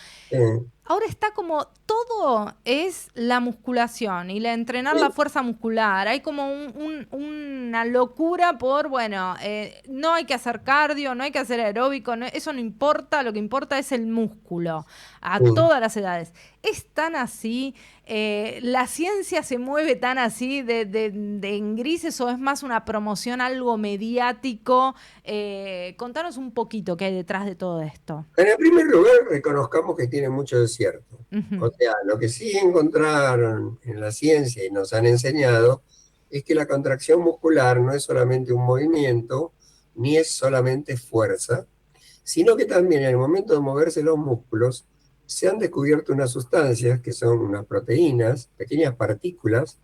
ahora está como todo es la musculación y entrenar la fuerza muscular. Hay como una locura por, bueno, no hay que hacer cardio, no hay que hacer aeróbico, eso no importa, lo que importa es el músculo a todas las edades. Es tan así, la ciencia se mueve tan así en grises, o es más una promoción, algo mediático. Contanos un poquito qué hay detrás de todo esto. En el primer lugar, reconozcamos que tiene mucho de cierto. O sea, lo que sí encontraron en la ciencia y nos han enseñado es que la contracción muscular no es solamente un movimiento, ni es solamente fuerza, sino que también en el momento de moverse los músculos se han descubierto unas sustancias que son unas proteínas, pequeñas partículas,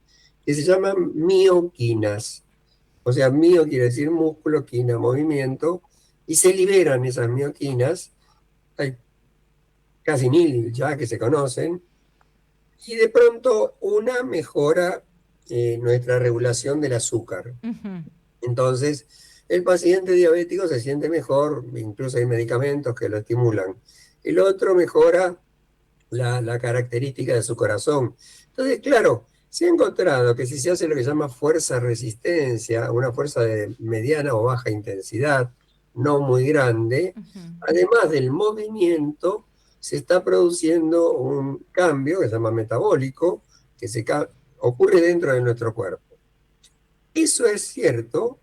que se llaman mioquinas. O sea, mio quiere decir músculo, quina, movimiento, y se liberan esas mioquinas. Hay casi 1000 ya que se conocen, y de pronto una mejora nuestra regulación del azúcar. Entonces, el paciente diabético se siente mejor, incluso hay medicamentos que lo estimulan. El otro mejora la característica de su corazón. Entonces, claro, se ha encontrado que si se hace lo que se llama fuerza-resistencia, una fuerza de mediana o baja intensidad, no muy grande, además del movimiento, se está produciendo un cambio que se llama metabólico, que ocurre dentro de nuestro cuerpo. Eso es cierto,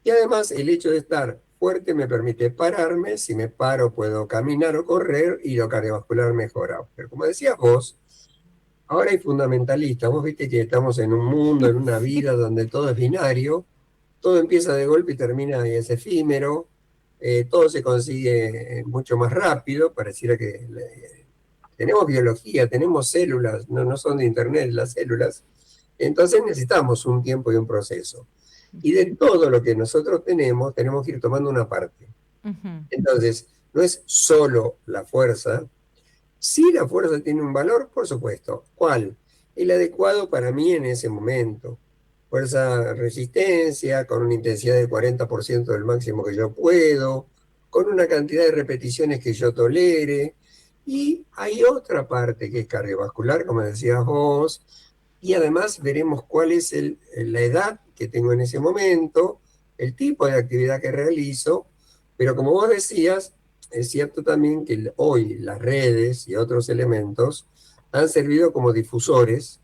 y además el hecho de estar fuerte me permite pararme, si me paro puedo caminar o correr, y lo cardiovascular mejora. Pero como decías vos, ahora hay fundamentalistas, vos viste que estamos en un mundo, en una vida donde todo es binario, todo empieza de golpe y termina y es efímero, todo se consigue mucho más rápido, pareciera que tenemos biología, tenemos células, no son de internet las células, entonces necesitamos un tiempo y un proceso. Y de todo lo que nosotros tenemos que ir tomando una parte. Entonces, no es solo la fuerza. Sí, la fuerza tiene un valor, por supuesto. ¿Cuál? El adecuado para mí en ese momento. Fuerza resistencia, con una intensidad del 40% del máximo que yo puedo, con una cantidad de repeticiones que yo tolere. Y hay otra parte que es cardiovascular, como decías vos, y además veremos cuál es la edad que tengo en ese momento, el tipo de actividad que realizo, pero como vos decías, es cierto también que hoy las redes y otros elementos han servido como difusores,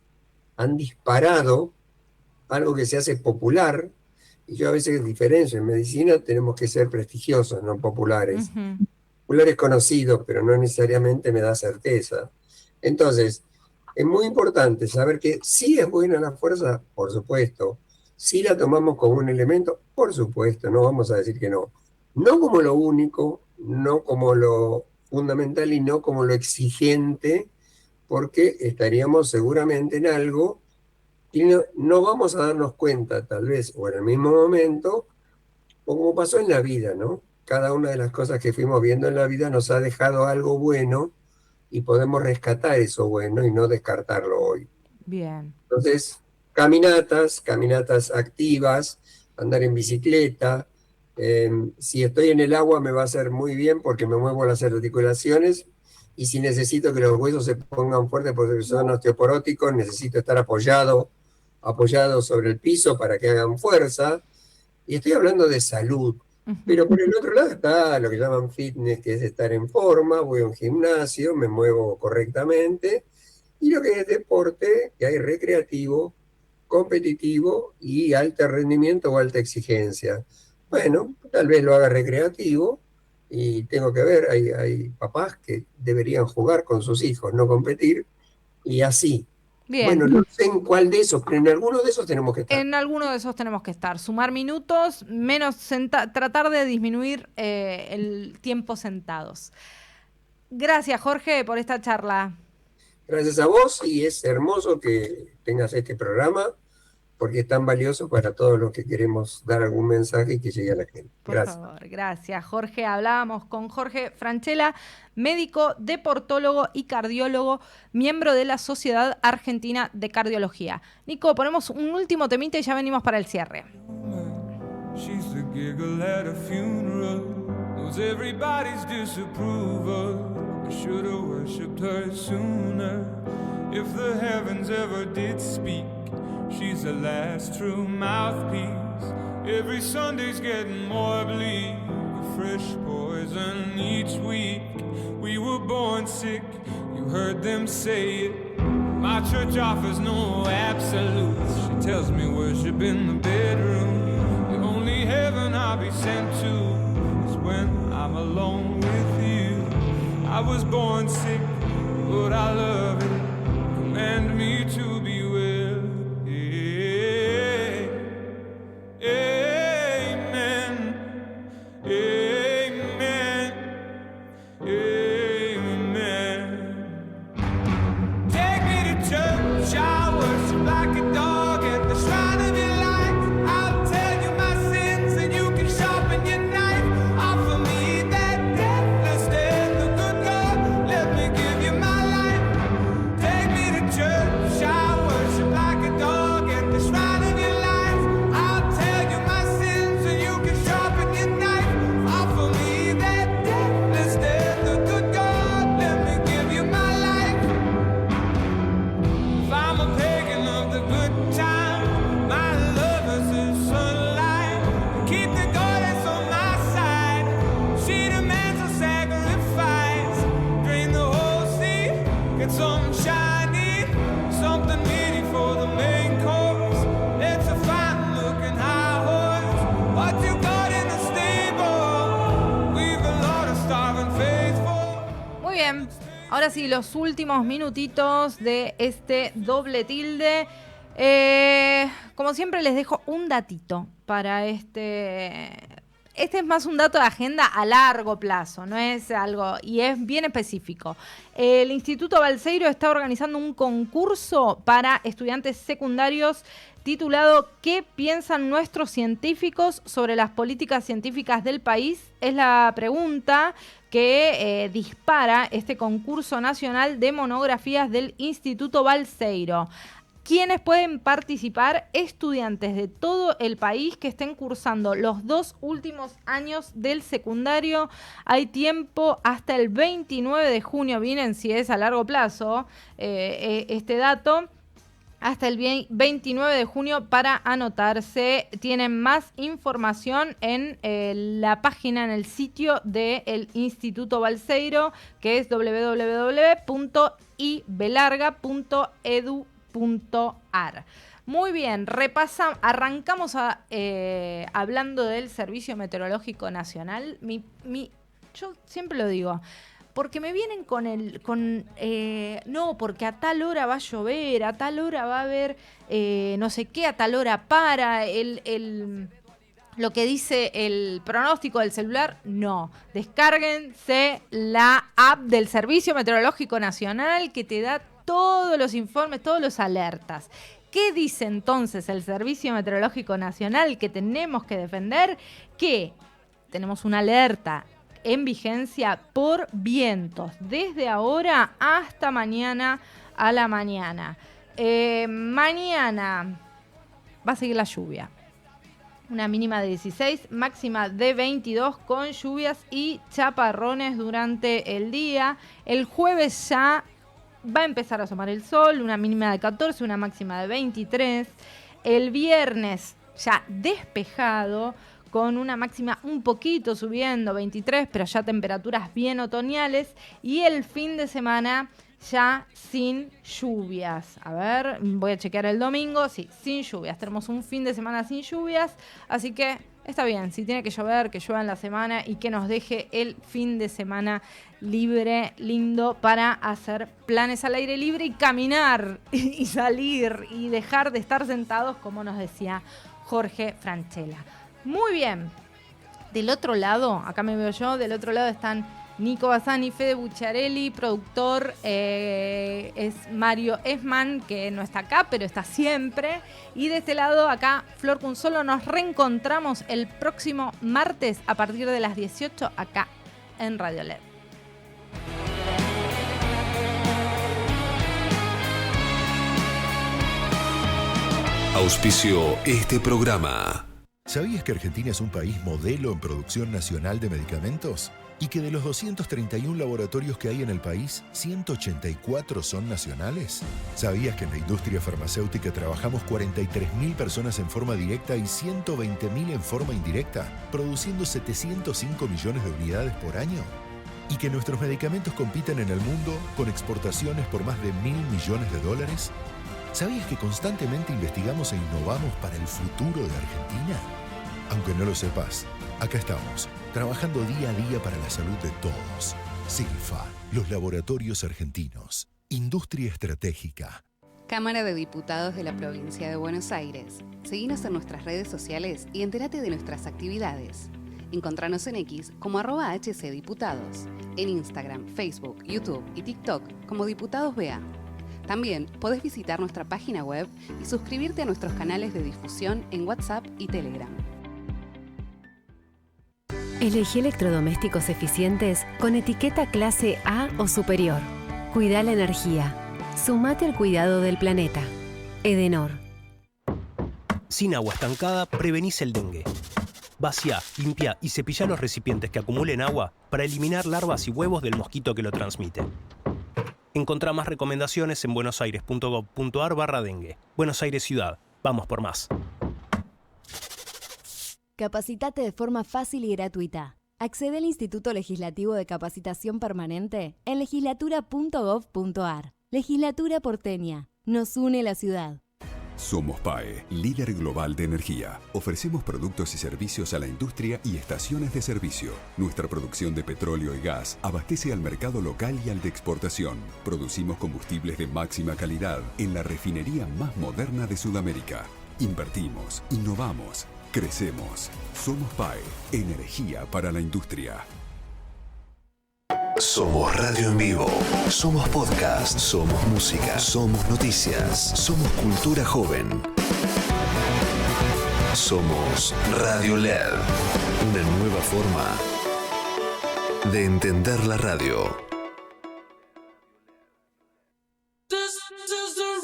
han disparado algo que se hace popular, y yo a veces diferencio, en medicina tenemos que ser prestigiosos, no populares. Populares conocidos, pero no necesariamente me da certeza. Entonces, es muy importante saber que sí es buena la fuerza, por supuesto, sí la tomamos como un elemento, por supuesto, no vamos a decir que no. No como lo único, no como lo fundamental y no como lo exigente, porque estaríamos seguramente en algo y no vamos a darnos cuenta, tal vez, o en el mismo momento, o como pasó en la vida, ¿no? Cada una de las cosas que fuimos viendo en la vida nos ha dejado algo bueno y podemos rescatar eso bueno y no descartarlo hoy. Bien. Entonces, caminatas activas, andar en bicicleta. Si estoy en el agua me va a hacer muy bien porque me muevo las articulaciones, y si necesito que los huesos se pongan fuertes porque son osteoporóticos, necesito estar apoyado sobre el piso para que hagan fuerza. Y estoy hablando de salud. Pero por el otro lado está lo que llaman fitness, que es estar en forma, voy a un gimnasio, me muevo correctamente, y lo que es deporte, que hay recreativo, competitivo y alto rendimiento o alta exigencia. Bueno, tal vez lo haga recreativo, y tengo que ver, hay papás que deberían jugar con sus hijos, no competir, y así. Bien. Bueno, no sé en cuál de esos, pero en alguno de esos tenemos que estar. En alguno de esos tenemos que estar. Sumar minutos, tratar de disminuir el tiempo sentados. Gracias, Jorge, por esta charla. Gracias a vos, y es hermoso que tengas este programa, porque es tan valioso para todos los que queremos dar algún mensaje y que llegue a la gente. Gracias. Por favor, gracias, Jorge. Hablábamos con Jorge Francella, médico, deportólogo y cardiólogo, miembro de la Sociedad Argentina de Cardiología. Nico, ponemos un último temita y ya venimos para el cierre. She's the giggle at a funeral, knows everybody's disapproval. I should have worshipped her sooner. If the heavens ever did speak, she's the last true mouthpiece. Every Sunday's getting more bleak, a fresh poison each week. We were born sick, you heard them say it. My church offers no absolutes. She tells me worship in the bedroom. The only heaven I'll be sent to is when I'm alone with you. I was born sick, but I love it. Command me to be well. Amen. Amen. Amen. Take me to church, I worship like a dog at the shrine of your light. I'll tell you my sins and you can sharpen your knife. Offer me that deathless death, the good God, let me give you my life. Take me to church, I worship like a dog at the shrine of your life. I'll tell you my sins and you can sharpen your knife. Offer me that deathless death, the good God, let me give you my life. If I'm a pagan of the good time, my love is the sunlight. Keep the goddess on my side. She demands a sacrifice. Drain the whole sea, get something shiny, something meaty for the main course. It's a fine looking high horse. What you got in the stable? We've a lot of starving faithful. Muy bien. Ahora sí, los últimos minutitos de este doble tilde. Como siempre les dejo un datito para este es más un dato de agenda a largo plazo, no es algo, y es bien específico. El Instituto Balseiro está organizando un concurso para estudiantes secundarios titulado ¿Qué piensan nuestros científicos sobre las políticas científicas del país? Es la pregunta que dispara este concurso nacional de monografías del Instituto Balseiro. ¿Quiénes pueden participar? Estudiantes de todo el país que estén cursando los 2 últimos años del secundario. Hay tiempo hasta el 29 de junio, miren si es a largo plazo este dato. Hasta el 29 de junio para anotarse. Tienen más información en la página, en el sitio del Instituto Balseiro, que es www.ibelarga.edu.ar. Muy bien, arrancamos hablando del Servicio Meteorológico Nacional. Yo siempre lo digo, porque me vienen no, porque a tal hora va a llover, a tal hora va a haber no sé qué, a tal hora para lo que dice el pronóstico del celular. No, descárguense la app del Servicio Meteorológico Nacional que te da todos los informes, todos los alertas. ¿Qué dice entonces el Servicio Meteorológico Nacional que tenemos que defender? Que tenemos una alerta en vigencia por vientos desde ahora hasta mañana a la mañana. Mañana va a seguir la lluvia. Una mínima de 16, máxima de 22 con lluvias y chaparrones durante el día. El jueves ya va a empezar a asomar el sol, una mínima de 14, una máxima de 23. El viernes ya despejado, con una máxima un poquito subiendo, 23, pero ya temperaturas bien otoñales. Y el fin de semana ya sin lluvias. A ver, voy a chequear el domingo. Sí, sin lluvias. Tenemos un fin de semana sin lluvias, así que está bien. Si tiene que llover, que llueva en la semana y que nos deje el fin de semana libre, lindo, para hacer planes al aire libre y caminar y salir y dejar de estar sentados, como nos decía Jorge Franchella. Muy bien. Del otro lado, acá me veo yo, del otro lado están Nico Bassani, Fede Bucciarelli, productor, es Mario Esman, que no está acá, pero está siempre. Y de este lado, acá, Flor Cunzolo, nos reencontramos el próximo martes a partir de las 18 acá en Radio LED. Auspició este programa. ¿Sabías que Argentina es un país modelo en producción nacional de medicamentos? y que de los 231 laboratorios que hay en el país, 184 son nacionales? ¿Sabías que en la industria farmacéutica trabajamos 43.000 personas en forma directa y 120.000 en forma indirecta, produciendo 705 millones de unidades por año? ¿Y que nuestros medicamentos compiten en el mundo con exportaciones por más de $1.000 millones? ¿Sabías que constantemente investigamos e innovamos para el futuro de Argentina? Aunque no lo sepas, acá estamos, trabajando día a día para la salud de todos. Silfa, los laboratorios argentinos. Industria estratégica. Cámara de Diputados de la Provincia de Buenos Aires. Seguinos en nuestras redes sociales y entérate de nuestras actividades. Encontranos en X como @HCDiputados, en Instagram, Facebook, YouTube y TikTok como Diputados BA. También podés visitar nuestra página web y suscribirte a nuestros canales de difusión en WhatsApp y Telegram. Elegí electrodomésticos eficientes con etiqueta clase A o superior. Cuida la energía. Sumate al cuidado del planeta. Edenor. Sin agua estancada, prevenís el dengue. Vacía, limpia y cepilla los recipientes que acumulen agua para eliminar larvas y huevos del mosquito que lo transmite. Encontrá más recomendaciones en buenosaires.gov.ar/dengue. Buenos Aires Ciudad. Vamos por más. Capacitate de forma fácil y gratuita. Accede al Instituto Legislativo de Capacitación Permanente en legislatura.gov.ar. Legislatura porteña. Nos une la ciudad. Somos PAE, líder global de energía. Ofrecemos productos y servicios a la industria y estaciones de servicio. Nuestra producción de petróleo y gas abastece al mercado local y al de exportación. Producimos combustibles de máxima calidad en la refinería más moderna de Sudamérica. Invertimos, innovamos, crecemos. Somos PAE, energía para la industria. Somos radio en vivo, somos podcast, somos música, somos noticias, somos cultura joven. Somos Radio LED, una nueva forma de entender la radio. This is the